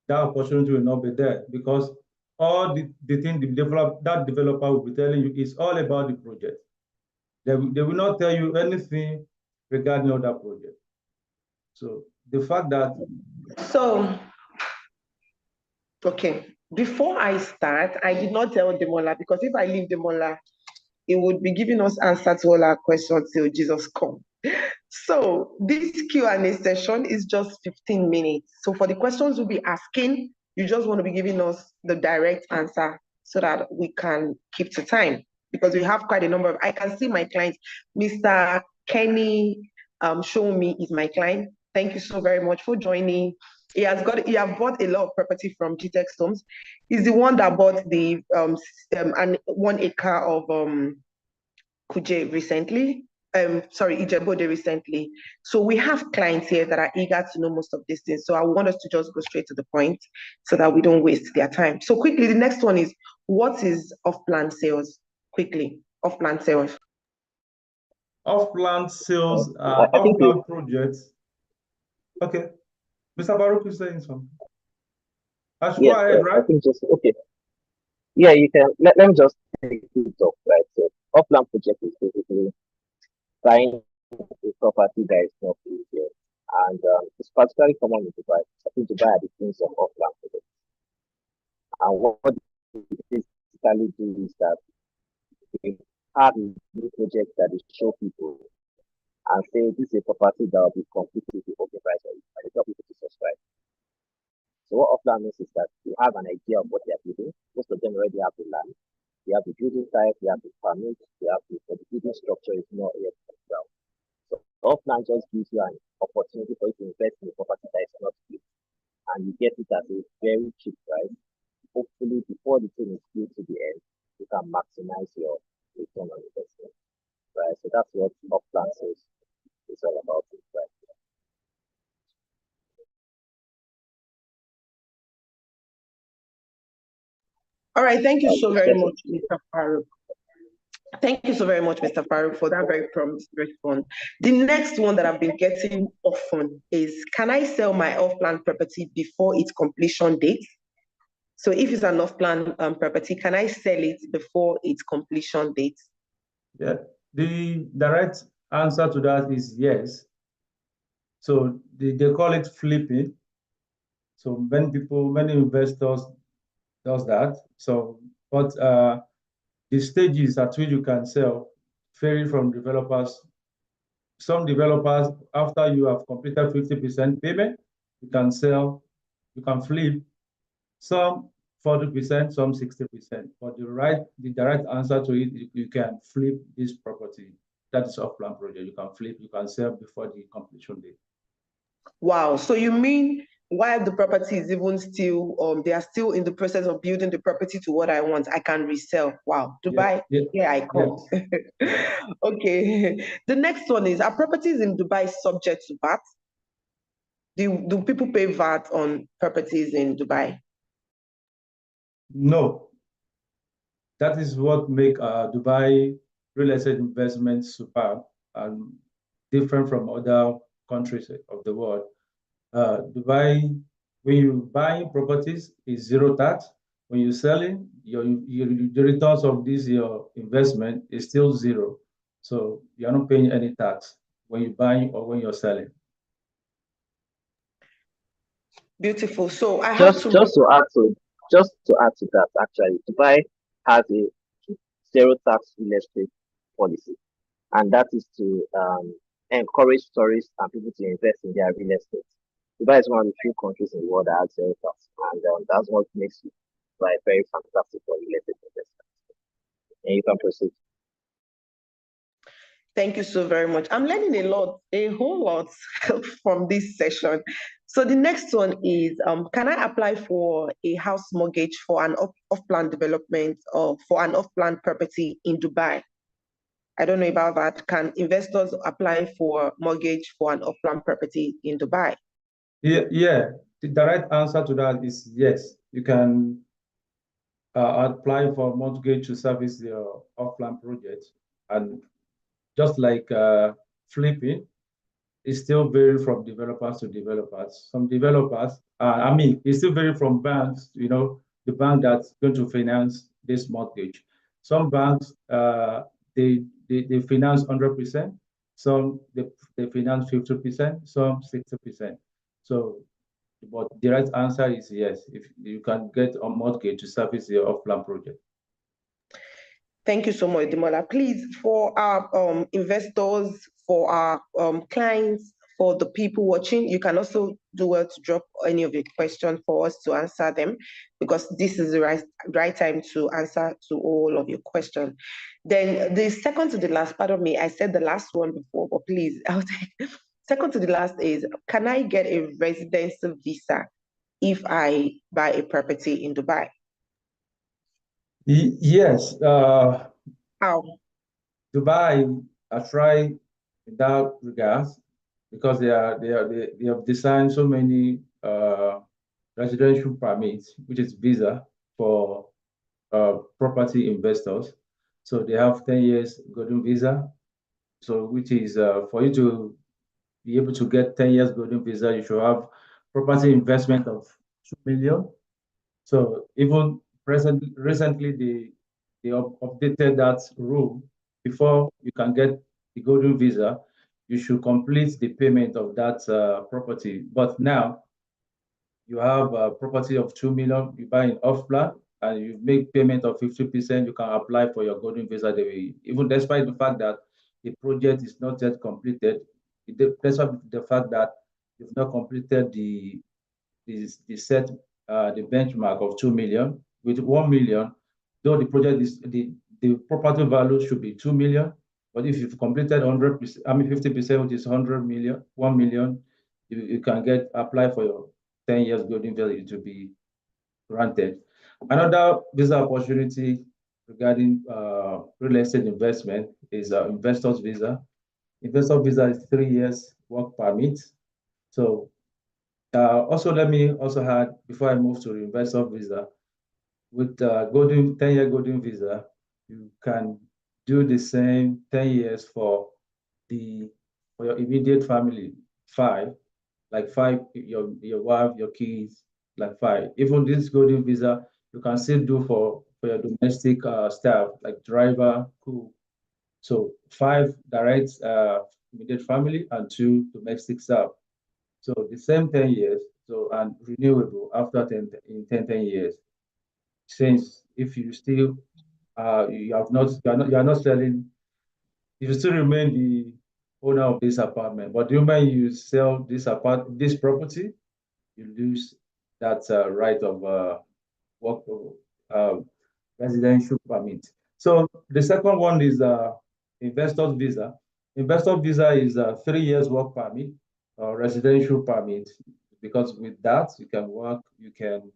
that opportunity will not be there, because all the thing that developer will be telling you is all about the project. They will not tell you anything regarding other project. So the fact that okay, before I start, I did not tell Demola, because if I leave Demola, it would be giving us answers to all our questions till Jesus comes. So this Q&A session is just 15 minutes. So for the questions we'll be asking, you just want to be giving us the direct answer so that we can keep to time, because we have quite a number of, I can see my clients. Mr. Kenny Show Me is my client. Thank you so very much for joining. He has bought a lot of property from Gtexthomes. He's the one that bought the 1 acre of Kuje recently. Ijebode recently. So we have clients here that are eager to know most of these things. So I want us to just go straight to the point so that we don't waste their time. So quickly, the next one is, what is off-plan sales? Quickly, off-plan sales. Off-plan sales, off-plan projects. Okay. Mr. Baruch is saying something. Go ahead, right? I think okay. Yeah, you can. Let me just take it off, right? So, off-plan project is basically buying a property that is not built yet. And it's particularly common in Dubai. I think Dubai are the kings of off-plan projects. And what they basically do is that they have new projects that they show people and say this is a property that will be completely the open price for it, and they tell people to subscribe. So what off-plan means is that you have an idea of what they are building. Most of them already have the land. They have the building type, they have the permit, but the building structure is not yet confirmed. So off-plan just gives you an opportunity for you to invest in a property that is not built, and you get it at a very cheap price. Hopefully, before the thing is built to the end, you can maximize your return on investment. Right. So that's what off-plan sales is all about. Right. All right. Thank you so very much, Mr. Farouk. Thank you so very much, Mr. Farouk, for that very prompt response. The next one that I've been getting often is, can I sell my off-plan property before its completion date? So if it's an off-plan property, can I sell it before its completion date? Yeah, the direct answer to that is yes. So they call it flipping. So many investors does that. So, but the stages at which you can sell vary from developers. Some developers, after you have completed 50% payment, you can sell, you can flip. Some 40%, some 60%. But the direct answer to it, you can flip this property. That is off-plan project. You can flip, you can sell before the completion date. Wow. So you mean while the property is even still, they are still in the process of building the property to what I want, I can resell. Wow. Dubai, yeah, I come. Yes. Okay. The next one is, are properties in Dubai subject to VAT? Do people pay VAT on properties in Dubai? No. That is what make Dubai real estate investment superb and different from other countries of the world. Dubai, when you buy properties, is zero tax. When you're selling, the returns of your investment is still zero. So you're not paying any tax when you're buying or when you're selling. Beautiful. So I have to just to add to that, actually, Dubai has a zero tax real estate policy, and that is to encourage tourists and people to invest in their real estate. Dubai is one of the few countries in the world that has zero tax, and that's what makes Dubai very fantastic for real estate investment. And you can proceed. Thank you so very much. I'm learning a whole lot from this session. So the next one is, can I apply for a house mortgage for an off-plan development or for an off-plan property in Dubai? I don't know about that. Can investors apply for mortgage for an off-plan property in Dubai? Yeah. The right answer to that is yes. You can apply for mortgage to service your off-plan project, and just like flipping, it still vary from developers to developers. Some developers, it still vary from banks, the bank that's going to finance this mortgage. Some banks, they finance 100%, some they finance 50%, some 60%. So, but the right answer is yes, if you can get a mortgage to service your off-plan project. Thank you so much, Demola. Please, for our investors, for our clients, for the people watching, you can also do well to drop any of your questions for us to answer them, because this is the right time to answer to all of your questions. Then the second to the last, pardon me, I said the last one before, but please, I'll take second to the last is, can I get a residence visa if I buy a property in Dubai? Yes. How? Dubai, I try in that regards because they have designed so many residential permits, which is visa for property investors. So they have 10 years golden visa. So which is for you to be able to get 10 years golden visa, you should have property investment of 2 million. So even recently they updated that rule. Before you can get the golden visa, you should complete the payment of that property. But now you have a property of 2 million, you buy an off plan, and you make payment of 50%, you can apply for your golden visa. Even despite the fact that the project is not yet completed, despite the fact that you've not completed the benchmark of 2 million. With 1 million, though the project is the property value should be 2 million, but if you've completed 100%, 50%, which is 100 million, 1 million, you can apply for your 10 years golden visa to be granted. Another visa opportunity regarding real estate investment is investor's visa. Investor visa is 3 years work permit. So also, let me also add, before I move to the investor visa, with 10-year golden visa, you can do the same 10 years for your immediate family, your wife, your kids, like 5. Even this golden visa, you can still do for your domestic staff, like driver, cook. So 5 direct immediate family and 2 domestic staff. So the same 10 years, and renewable after 10 years. Since if you still you are not selling, you still remain the owner of this apartment. But the moment you sell this property, you lose that right of work residential permit. So the second one is investor's visa. Investor visa is 3 years work permit or residential permit, because with that you can work, you can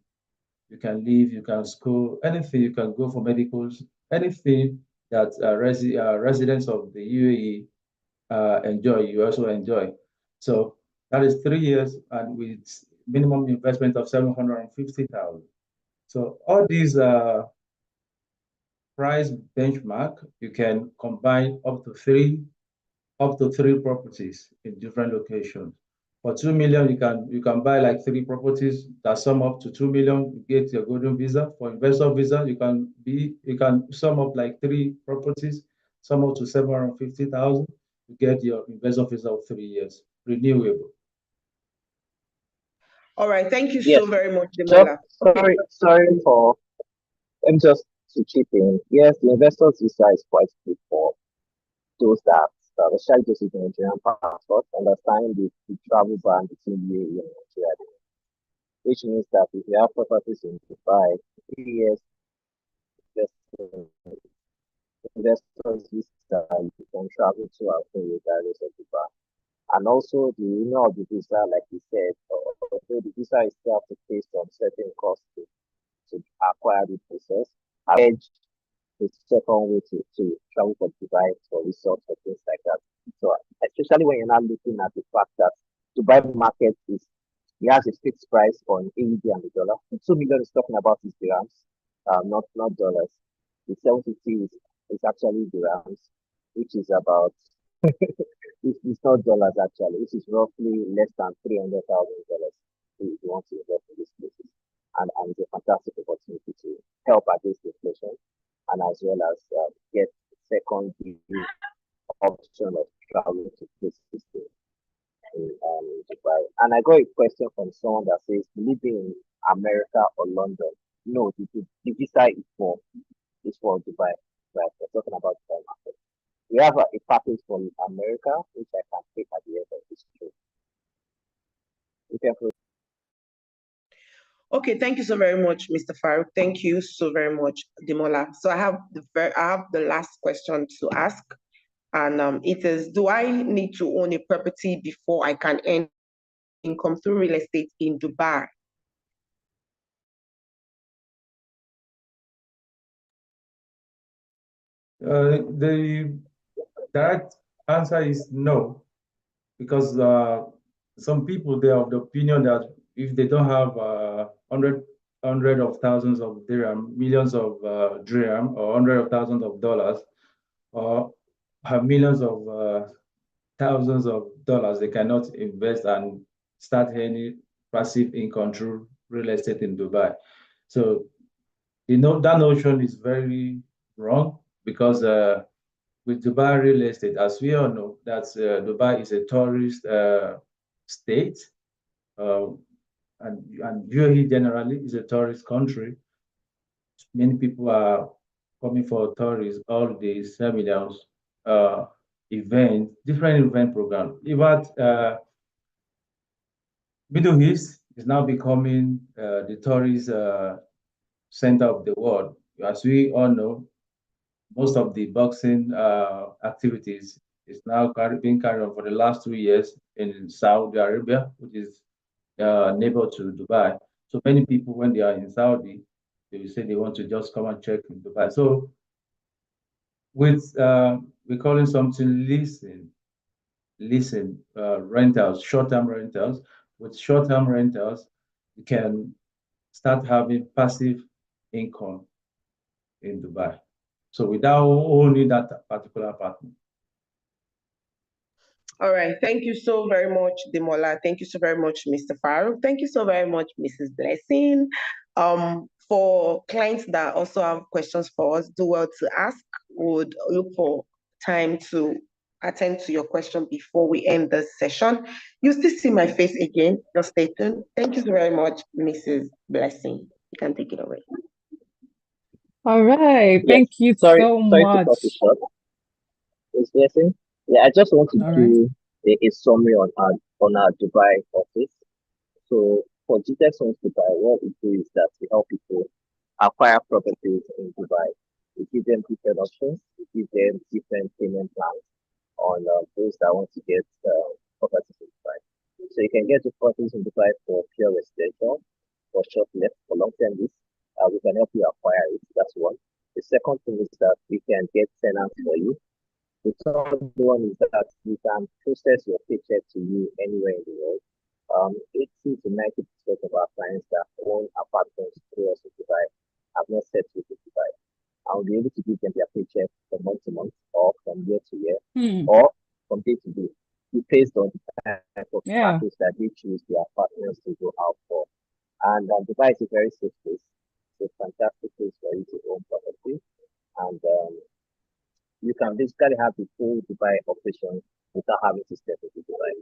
live, you can school, anything, you can go for medicals, anything that residents of the UAE enjoy, you also enjoy. So that is 3 years and with minimum investment of 750,000. So all these price benchmark, you can combine up to three properties in different locations. For 2 million, you can buy like 3 properties that sum up to 2 million. You get your golden visa. For investor visa, you can sum up like 3 properties some up to 750,000. You get your investor visa of 3 years, renewable. All right, thank you Yes. so very much, So, Demola. Okay. sorry for, I'm just to chip in. Yes, the investor's visa is quite good for those that, especially those with Nigerian passport, understand the travel ban between UAE and Nigeria, which means that if you have properties in Dubai, 3 years investors visa, you can travel to and fro regardless of Dubai. And also the renewal of the visa, like you said, although the visa itself to pay some certain costs to acquire the process, I urge the second way to travel from Dubai for resorts or things like that. So especially when you're not looking at the fact that Dubai market is it has a fixed price on AED and the dollar. The 2 million is talking about is dirhams, not dollars. The 750 is actually dirhams, which is about it's not dollars actually, which is roughly less than $300,000 if you want to invest in these places. And it's a fantastic opportunity to help against inflation and as well as get second option of travel to places in Dubai. And I got a question from someone that says living in America or London. No, the visa is for Dubai. Right, we're talking about Dubai market. We have a package for America, which I can take at the end of this trip. You can Okay, thank you so very much, Mr. Farouk. Thank you so very much, Demola. So I have the last question to ask, and it is: do I need to own a property before I can earn income through real estate in Dubai? The direct answer is no, because some people, they are of the opinion that if they don't have hundred of thousands of dirham, millions of dirham, or hundred of thousands of dollars, or have millions of thousands of dollars, they cannot invest and start any passive income through real estate in Dubai. So that notion is very wrong, because with Dubai real estate, as we all know, that Dubai is a tourist state, and UAE generally is a tourist country. Many people are coming for tourists, all these seminars, events, different event programs. Even Middle East is now becoming the tourist center of the world. As we all know, most of the boxing activities is now being carried on for the last 2 years in Saudi Arabia, which is neighbor to Dubai. So many people, when they are in Saudi, they will say they want to just come and check in Dubai. So with we're calling something leasing rentals, short-term rentals. With short-term rentals, you can start having passive income in Dubai. So without owning that particular apartment. All right. Thank you so very much, Demola. Thank you so very much, Mr. Farouk. Thank you so very much, Mrs. Blessing. For clients that also have questions for us, do well to ask. Would look for time to attend to your question before we end this session. You still see my face again. Just stay tuned. Thank you so very much, Mrs. Blessing. You can take it away. All right. Yes. Thank you Sorry so to much. cut it short. It's Blessing. Yeah, I just want to All right. do a summary on our Dubai office. So for Gtexthomes Dubai, what we do is that we help people acquire properties in Dubai. We give them different options. We give them different payment plans on those that want to get properties in Dubai. So you can get the properties in Dubai for pure residential, for short left, for long term lease. We can help you acquire it. That's one. The second thing is that we can get tenants for you. The third one is that we can process your paycheck to you anywhere in the world. 80 to 90% of our clients that own apartments through us in Dubai have not settled in Dubai. I'll be able to give them their paycheck from month to month, or from year to year, or from day to day. It based on the type of package that they choose their partners to go out for. And Dubai is a very safe place. It's a fantastic place for you to own property. And you can basically have the full Dubai operation without having to step into Dubai.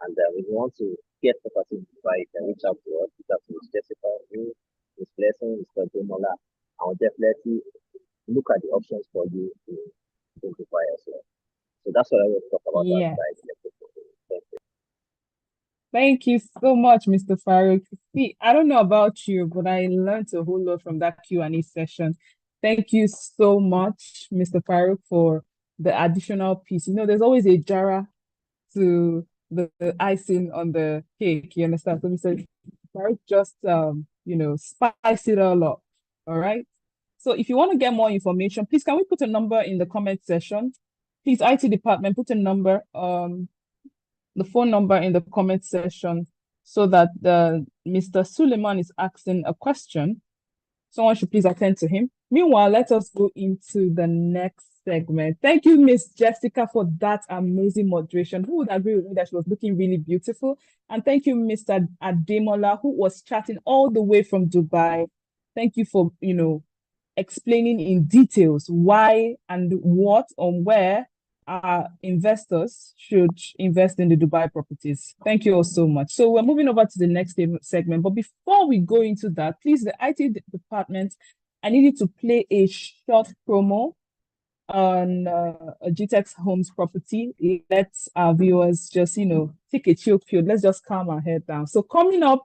And if you want to get property in Dubai, you can reach out to us, reach out to Ms. Jessica, me, Ms. Blessing, Mr. Demola. I will definitely look at the options for you in Dubai as well. So that's what I want to talk about that Yeah. side. Thank you. Thank you so much, Mr. Farouk. See, I don't know about you, but I learned a whole lot from that Q&A session. Thank you so much, Mr. Farouk, for the additional piece. You know, there's always a Jara to the icing on the cake, you understand? So Mr. Farouk just, you know, spice it all up, all right? So if you want to get more information, please, can we put a number in the comment section? Please, IT department, put a number, the phone number in the comment section so that Mr. Suleiman is asking a question. Someone should please attend to him. Meanwhile, let us go into the next segment. Thank you, Miss Jessica, for that amazing moderation. Who would agree with me that she was looking really beautiful? And thank you, Mr. Ademola, who was chatting all the way from Dubai. Thank you for, you know, explaining in details why and what or where our investors should invest in the Dubai properties. Thank you all so much. So we're moving over to the next segment. But before we go into that, please, the IT department, I need you to play a short promo on a Gtexthomes property. Let our viewers just, you know, take a chill pill. Let's just calm our head down. So coming up,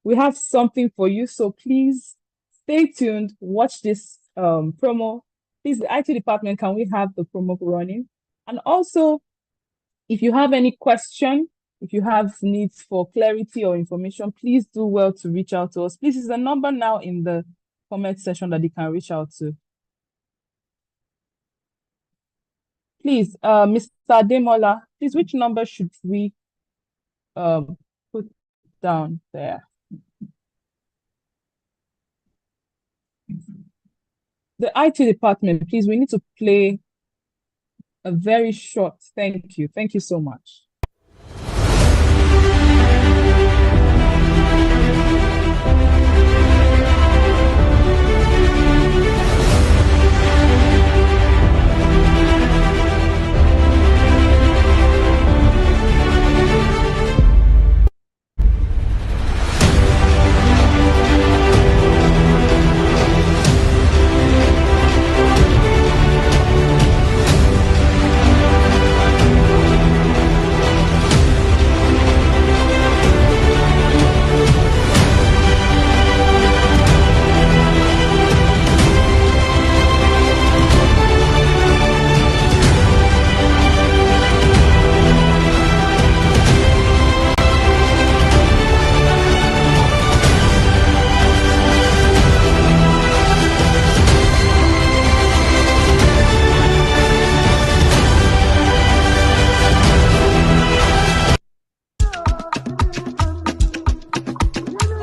we have something for you. So please stay tuned, watch this promo. Please, the IT department, can we have the promo running? And also, if you have any question, if you have needs for clarity or information, please do well to reach out to us. Please, is the number now in the comment section that you can reach out to. Please, Mr. Demola, please, which number should we put down there? The IT department, please, we need to play a very short thank you. Thank you so much.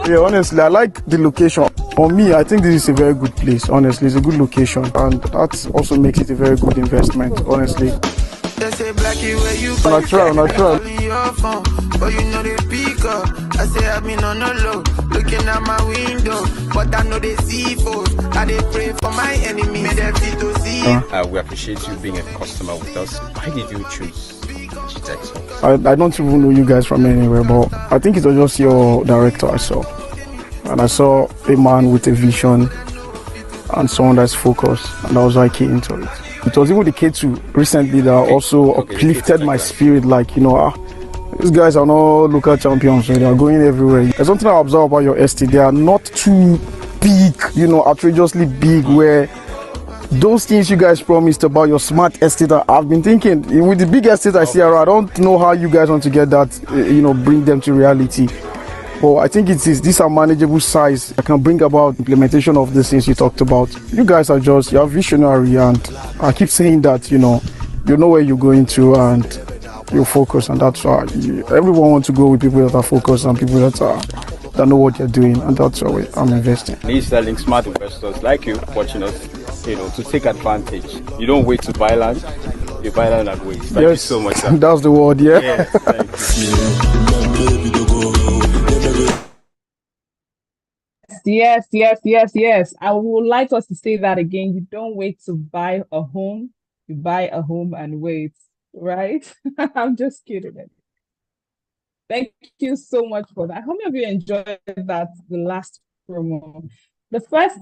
Yeah, honestly, I like the location. For me, I think this is a very good place. Honestly, it's a good location, and that also makes it a very good investment. Honestly, natural. But you know they pick up. I say I've been on the low, looking at my window, but I know they see foes. I they pray for my enemy, may they feel to see. We appreciate you being a customer with us. Why did you choose Gtexthomes? I don't even know you guys from anywhere, but I think it was just your director I saw. And I saw a man with a vision and someone that's focused, and that was why I came into it. It was even the K2 recently that also uplifted my spirit, like, you know, these guys are not local champions, so they are going everywhere. There's something I observe about your estate. They are not too big, you know, outrageously big, where those things you guys promised about your smart estate, I've been thinking, with the big estate I see around, I don't know how you guys want to get that, you know, bring them to reality. But I think it is, these are manageable size that can bring about implementation of the things you talked about. You guys are just, you're visionary, and I keep saying that, you know where you're going to, and you focus, and that's why everyone wants to go with people that are focused and people that know what they're doing, and that's why I'm investing. He's selling smart investors like you watching us, you know, to take advantage. You don't wait to buy land, you buy land and wait. Thank you so much, sir. That's the word, yeah. Yeah, thank you. Yes. I would like us to say that again. You don't wait to buy a home, you buy a home and wait, right? I'm just kidding. Thank you so much for that. How many of you enjoyed that, the last promo? The first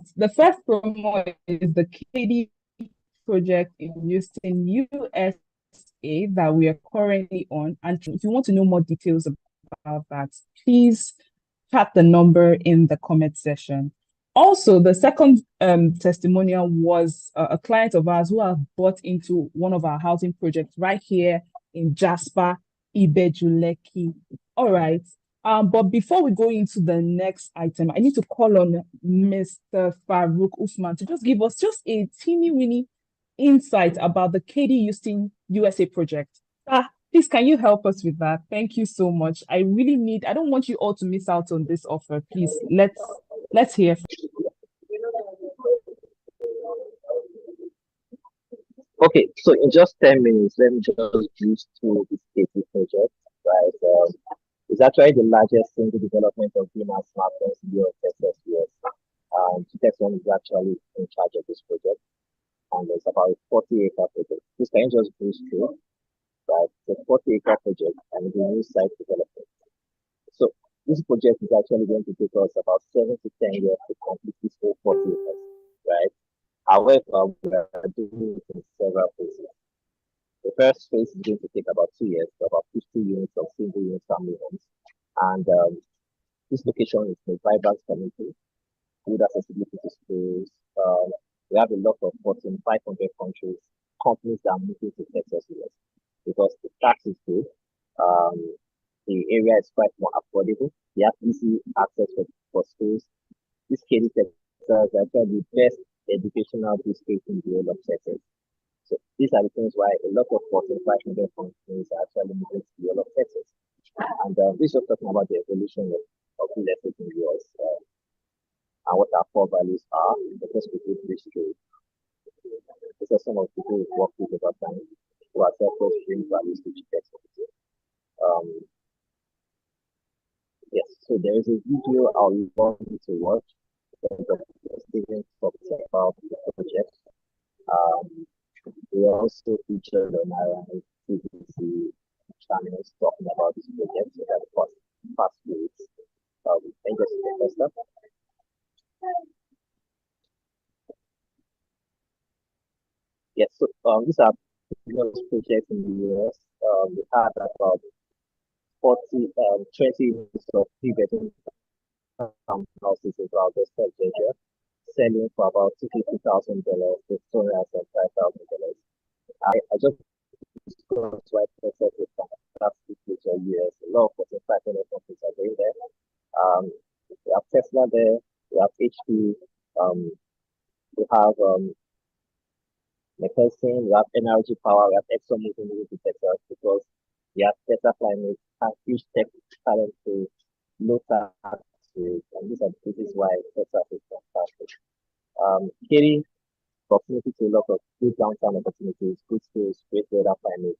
promo is the KD project in Houston, USA, that we are currently on. And if you want to know more details about that, please chat the number in the comment section. Also, the second testimonial was a client of ours who have bought into one of our housing projects right here in Jasper, Ibeju-Lekki. All right. But before we go into the next item, I need to call on Mr. Farouk Usman to just give us just a teeny weeny insight about the KD Houston USA project. Please, can you help us with that? Thank you so much. I don't want you all to miss out on this offer. Please, let's hear. Okay, so in just 10 minutes, let me just boost through this KT project, right? It's actually the largest single development of human smartphones in the Texas, US. Gtexthomes is actually in charge of this project, and it's about a 40-acre project. This can just boost through, right? It's a 40-acre project, and it's a new site development. So this project is actually going to take us about 7 to 10 years to complete this whole 40 acres, right? However, we are doing it in several phases. The first phase is going to take about 2 years, so about 50 units of single unit family homes. And this location is a vibrant community, good accessibility to schools. We have a lot of Fortune 500 companies that are moving to Texas US because the tax is good. The area is quite more affordable. They have easy access for schools. This KD Texas is actually the best educational district in the whole of Texas. So these are the things why a lot of Fortune 500 companies are actually moving to the whole of Texas. And this is talking about the evolution of real estate in the US and what our core values are. Because we did this through. These are some of the people we've worked with over time who have helped us bring values to Gtexthomes. Yes, so there is a video I would want you to watch. Stephen talks about the project. We also featured on our TVC channels talking about this project so that the past weeks. Thank you for the stuff. Yes, so these are projects in the US. We had about 20 units of 3-bedroom houses in Valdosta, Georgia, selling for about $250,000 to $205,000. I just discussed why Texas is fantastic with the US. A lot of Fortune 500 companies are going there. We have Tesla there, we have HP, we have McKesson, we have Energy Power, we have Exxon moving to Texas because we have better climate, have huge tech talent to low tax rates, and these are the reasons why Texas is fantastic. Katie, proximity to a lot of good downtown opportunities, good schools, great weather climate,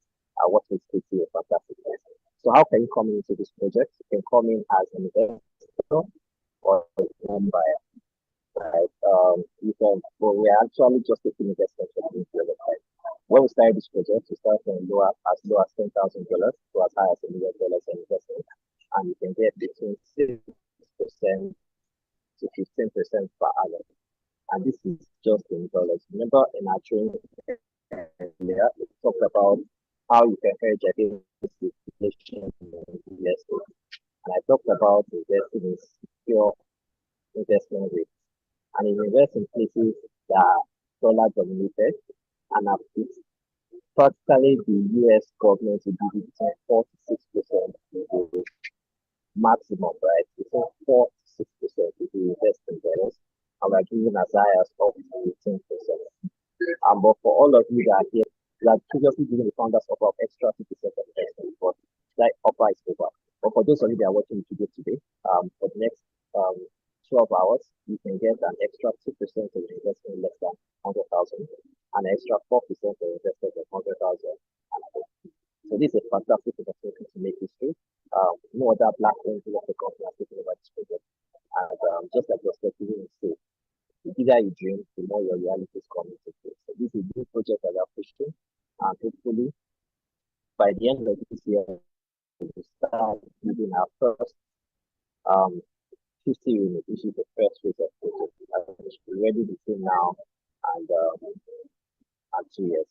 what makes Katie a fantastic place. So how can you come into this project? You can come in as an investor or a home buyer. Right? But we're actually just taking investment from the time. When we started this project, we started from as low as $10,000 to as high as $1 million in investment, and you can get between 6% to 15% per annum. And this is just in dollars. Remember in our training earlier, we talked about how you can hedge against inflation in real estate. And I talked about investing in secure investment rates. And if you invest in places that are dollar dominated and it's practically the US government will give you between 4 to 6% maximum, right? Between 4 to 6% if you invest in dollars, and we're giving as high as up to 18%. But for all of you that are here, we are previously giving the founders of extra 2% of investment, but that offer is over. But for those of you that are watching the video today, for the next 12 hours, you can get an extra 2% of investment less than 100,000, an extra 4% of investment of 100,000. So this is a fantastic opportunity to make history. No other black angel of the company are taking over this project. And just like your strategy is said, the bigger you dream, the more your reality is coming to place. So this is a new project that we have competition. And hopefully, by the end of this year, we'll start building our first um, 50 units, which is the first phase of project. We should be ready between now and, um, and 2 years.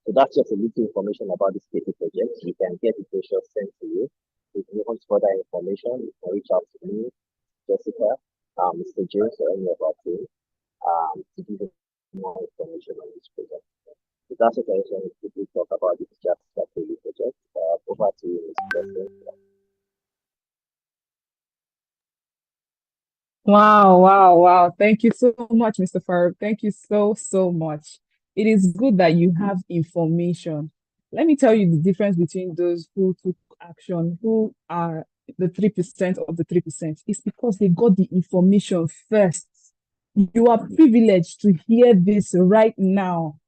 So that's just a little information about this KT project. You can get the brochure sent to you. If you want further information, you can reach out to me, Jessica, Mr. James, or any of our team to give you more information on this project. So that's what I just wanted to quickly talk about this just KT project. Over to you, Mr. President. Wow, wow, wow. Thank you so much, Mr. Farouk. Thank you so, so much. It is good that you have information. Let me tell you the difference between those who took action, who are the 3% of the 3%. It's because they got the information first. You are privileged to hear this right now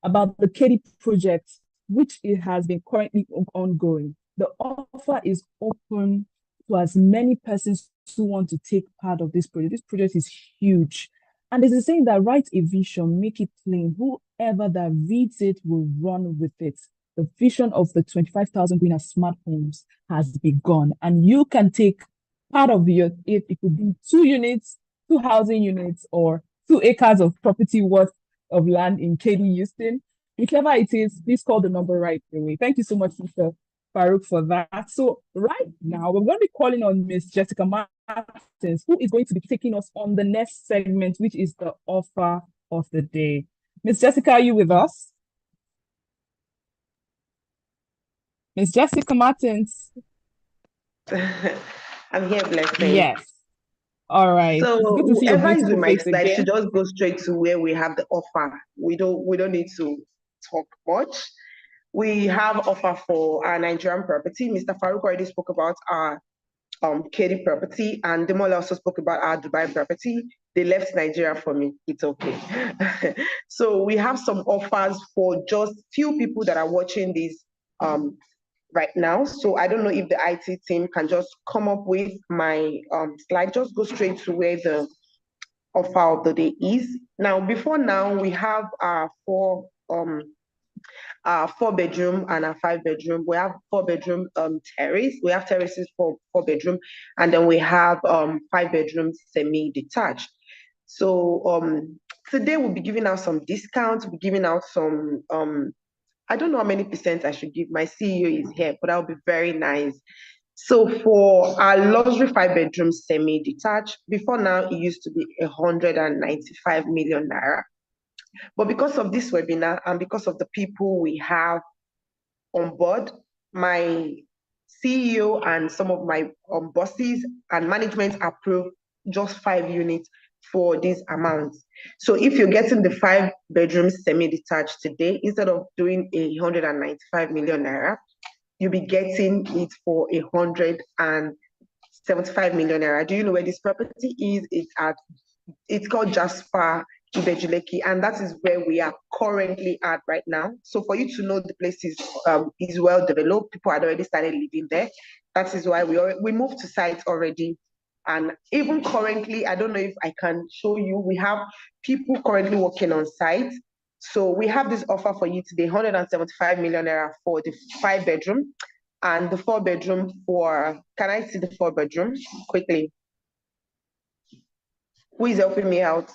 about the KD project, which it has been currently ongoing. The offer is open to as many persons who want to take part of this project. This project is huge. And there's a saying that write a vision, make it plain. Whoever that reads it will run with it. The vision of the 25,000 green and smart homes has begun. And you can take part of it could be 2 units, 2 housing units, or 2 acres of property worth of land in KD Houston. Whichever it is, please call the number right away. Thank you so much, Mr. Farouk, for that. So right now, we're going to be calling on Miss Jessica Martins, who is going to be taking us on the next segment, which is the offer of the day. Miss Jessica, are you with us? Miss Jessica Martins. I'm here, Blessing. Yes. All right. So it's good to see your whoever is beautiful in my face slide again. should just go straight to where we have the offer. We don't need to talk much. We have offer for our Nigerian property. Mr. Farouk already spoke about our KD property, and Demola also spoke about our Dubai property. They left Nigeria for me. It's okay. So we have some offers for just few people that are watching this right now. So I don't know if the IT team can just come up with my slide. Just go straight to where the offer of the day is. Now, before now, we have our 4-bedroom and a 5-bedroom. We have 4-bedroom terrace. We have terraces for 4-bedroom, and then we have 5-bedroom semi-detached. So today we'll be giving out some discounts. We'll be giving out some I don't know how many percent I should give. My CEO is here, but that would be very nice. So for our luxury 5-bedroom semi-detached, before now it used to be 195 million naira. But because of this webinar and because of the people we have on board, my CEO and some of my bosses and management approved just 5 units for this amount. So if you're getting the 5-bedroom semi-detached today, instead of doing 195 million naira, you'll be getting it for 175 million naira. Do you know where this property is? It's called Jasper Ibeju Lekki, and that is where we are currently at right now. So for you to know the place is well developed, people had already started living there. That is why we moved to site already. And even currently, I don't know if I can show you, we have people currently working on site. So we have this offer for you today, 175 million naira for the 5-bedroom and the 4-bedroom for, can I see the 4-bedroom quickly? Who is helping me out?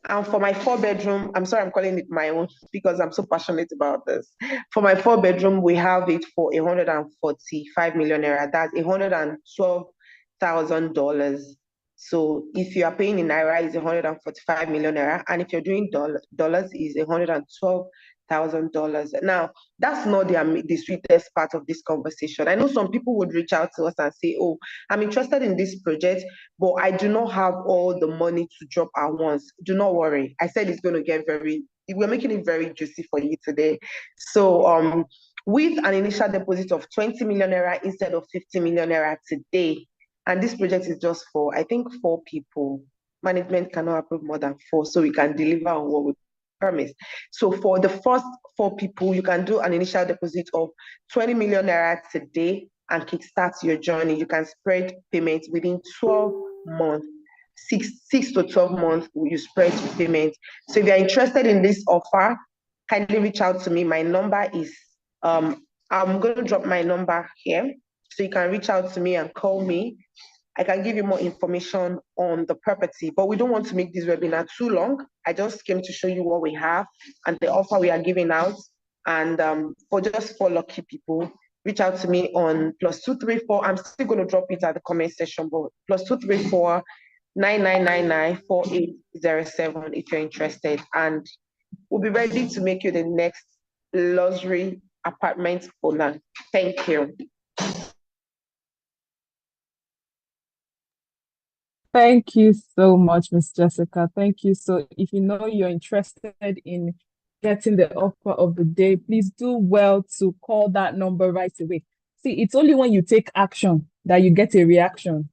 And for my 4-bedroom, I'm sorry, I'm calling it my own because I'm so passionate about this. For my 4-bedroom, we have it for 145 million naira. That's $112,000. So if you are paying in naira, it's 145 million naira, and if you're doing dollars, is $112,000. Now, that's not the sweetest part of this conversation. I know some people would reach out to us and say, "Oh, I'm interested in this project, but I do not have all the money to drop at once." Do not worry. I said it's going to get we're making it very juicy for you today. So with an initial deposit of 20 million naira instead of 50 million naira today, and this project is just for, I think, 4 people. Management cannot approve more than 4, so we can deliver on what we promised. So for the first 4 people, you can do an initial deposit of 20 million naira today and kickstart your journey. You can spread payments within 12 months. six to 12 months, you spread your payment. So if you're interested in this offer, kindly reach out to me. My number is, I'm going to drop my number here. So you can reach out to me and call me. I can give you more information on the property, but we don't want to make this webinar too long. I just came to show you what we have and the offer we are giving out. And for just 4 lucky people, reach out to me on +234. I'm still going to drop it at the comment section, but +234 9999 4807 if you're interested. And we'll be ready to make you the next luxury apartment owner. Thank you. Thank you so much, Miss Jessica. Thank you. So if you know you're interested in getting the offer of the day, please do well to call that number right away. See, it's only when you take action that you get a reaction.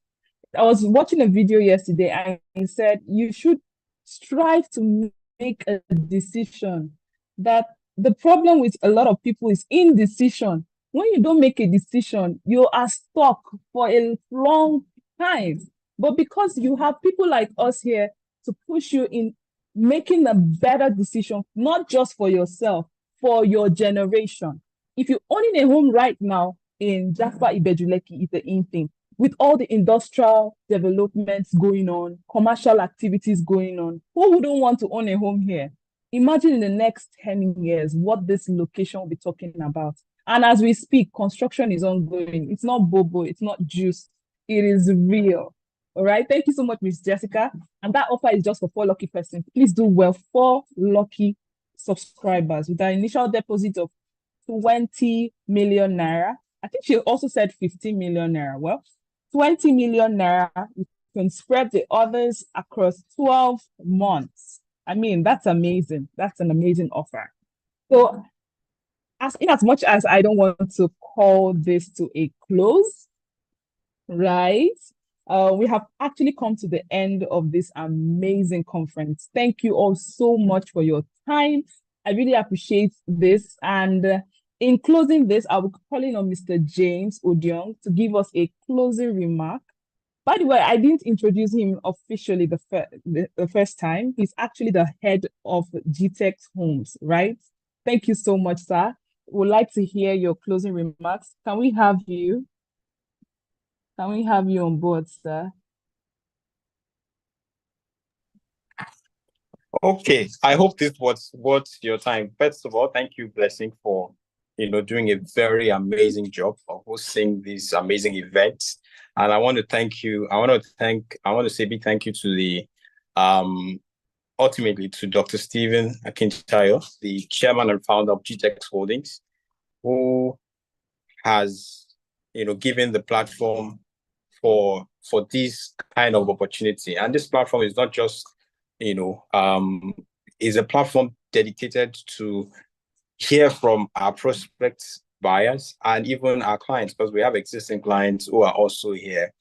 I was watching a video yesterday and it said you should strive to make a decision. That the problem with a lot of people is indecision. When you don't make a decision, you are stuck for a long time. But because you have people like us here to push you in making a better decision, not just for yourself, for your generation. If you're owning a home right now in Jasper Ibejuleki, it's the in thing. With all the industrial developments going on, commercial activities going on, who wouldn't want to own a home here? Imagine in the next 10 years what this location will be talking about. And as we speak, construction is ongoing. It's not bobo, it's not juice, it is real. All right, thank you so much, Miss Jessica. And that offer is just for 4 lucky persons. Please do well, 4 lucky subscribers with an initial deposit of 20 million naira. I think she also said 15 million naira. Well, 20 million naira, you can spread the others across 12 months. I mean, that's amazing. That's an amazing offer. So in as much as I don't want to call this to a close, right? We have actually come to the end of this amazing conference. Thank you all so much for your time. I really appreciate this. And in closing this, I will call in on Mr. James Odiong to give us a closing remark. By the way, I didn't introduce him officially the first time. He's actually the head of Gtexthomes, right? Thank you so much, sir. We'd like to hear your closing remarks. Can we have you? Can we have you on board, sir? Okay, I hope this was worth your time. First of all, thank you, Blessing, for doing a very amazing job of hosting this amazing event. And I want to thank you. I want to say big thank you to the ultimately to Dr. Stephen Akintayo, the chairman and founder of Gtext Holdings, who has given the platform for this kind of opportunity. And this platform is not just is a platform dedicated to hear from our prospects, buyers, and even our clients, because we have existing clients who are also here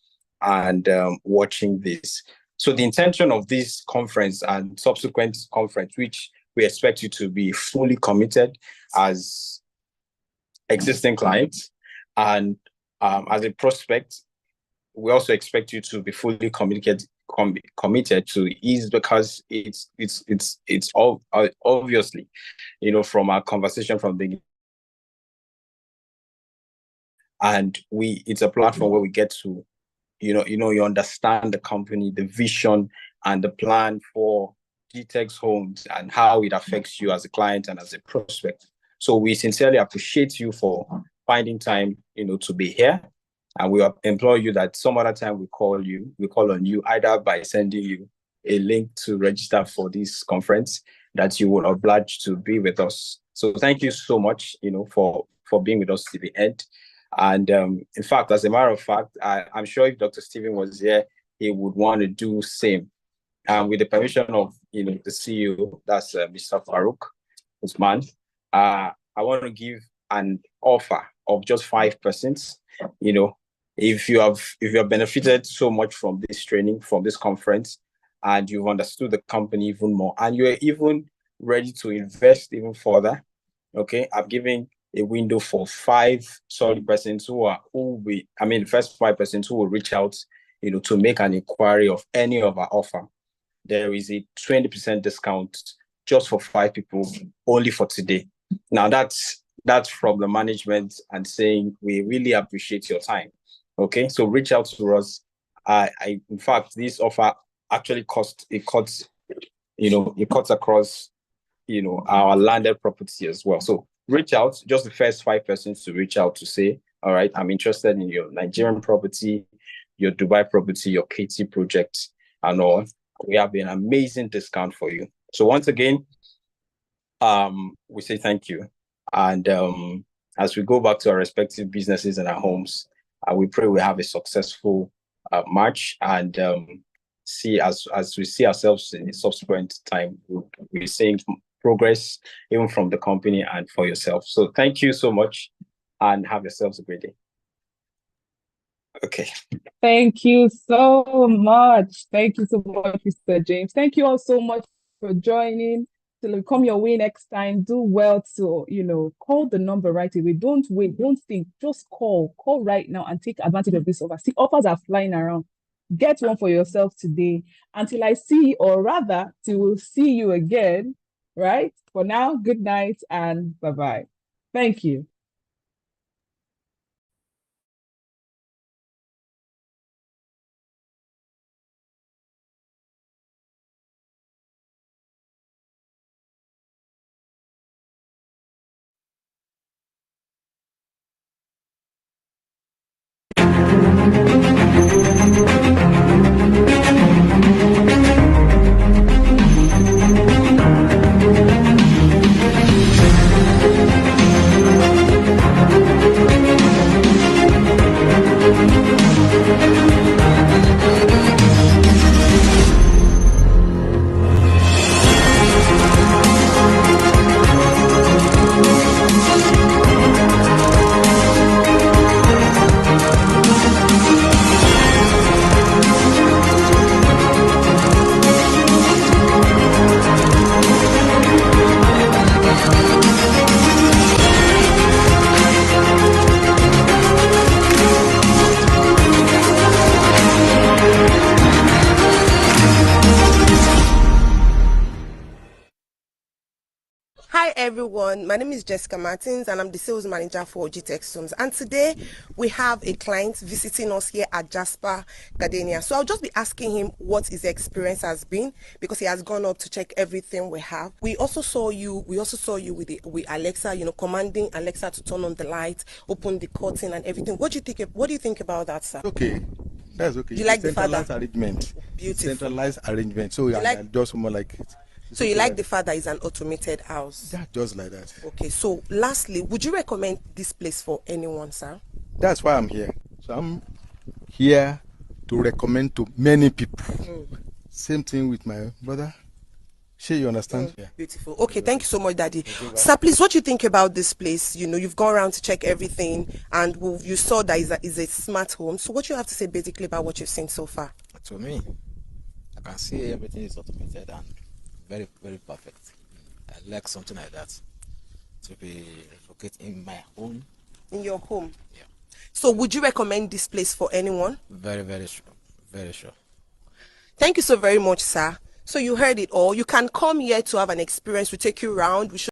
and watching this. So the intention of this conference and subsequent conference, which we expect you to be fully committed as existing clients and as a prospect, we also expect you to be fully committed to is because it's all obviously from our conversation from the beginning, and it's a platform where we get to you understand the company, the vision and the plan for Gtexthomes and how it affects you as a client and as a prospect. So we sincerely appreciate you for finding time to be here. And we implore you that some other time we call on you either by sending you a link to register for this conference that you will oblige to be with us. So thank you so much, for being with us to the end. And in fact, as a matter of fact, I'm sure if Dr. Stephen was here, he would want to do same. With the permission of the CEO, that's Mr. Farouk Usman, I want to give an offer of just 5%. If you have benefited so much from this training, from this conference, and you've understood the company even more, and you're even ready to invest even further, okay, I'm giving a window for 5 solid persons the first 5 persons who will reach out to make an inquiry of any of our offer, there is a 20% discount just for 5 people, only for today. Now that's from the management and saying we really appreciate your time. Okay, so reach out to us. In fact, this offer actually cuts across our landed property as well. So reach out, just the first 5 persons to reach out to say, all right, I'm interested in your Nigerian property, your Dubai property, your KT project, and all. We have an amazing discount for you. So once again, we say thank you. And as we go back to our respective businesses and our homes, we pray we have a successful March, and see as we see ourselves in the subsequent time, we're seeing progress even from the company and for yourself. So thank you so much, and have yourselves a great day. Okay. Thank you so much. Thank you so much, Mr. James. Thank you all so much for joining. To come your way next time, do well to, call the number right away. Don't wait, don't think, just call right now and take advantage of this offer. See, offers are flying around. Get one for yourself today until I see, or rather, till we'll see you again, right? For now, good night and bye-bye. Thank you. Hi everyone, my name is Jessica Martins and I'm the sales manager for Gtexthomes, and today we have a client visiting us here at Jasper Gardenia. So I'll just be asking him what his experience has been, because he has gone up to check everything we have. We also saw you with Alexa, commanding Alexa to turn on the light, open the curtain and everything. What do you think about that, sir? Okay. That's okay. You like the centralized father? arrangement. Beautiful. Centralized arrangement. So I just more like it. So you like the fact that it's an automated house? Yeah, just like that. Okay, so lastly, would you recommend this place for anyone, sir? That's why I'm here. So I'm here to recommend to many people. Same thing with my brother. Sure, you understand? Yeah. Beautiful. Okay, thank you so much, Daddy. Sir, please, what do you think about this place? You've gone around to check everything, and you saw that it's a smart home. So what do you have to say basically about what you've seen so far? To me, I can see everything is automated and very, very perfect. I like something like that to be located in my home. In your home? Yeah. So would you recommend this place for anyone? Very, very sure. Very sure. Thank you so very much, sir. So you heard it all. You can come here to have an experience. We take you around. We show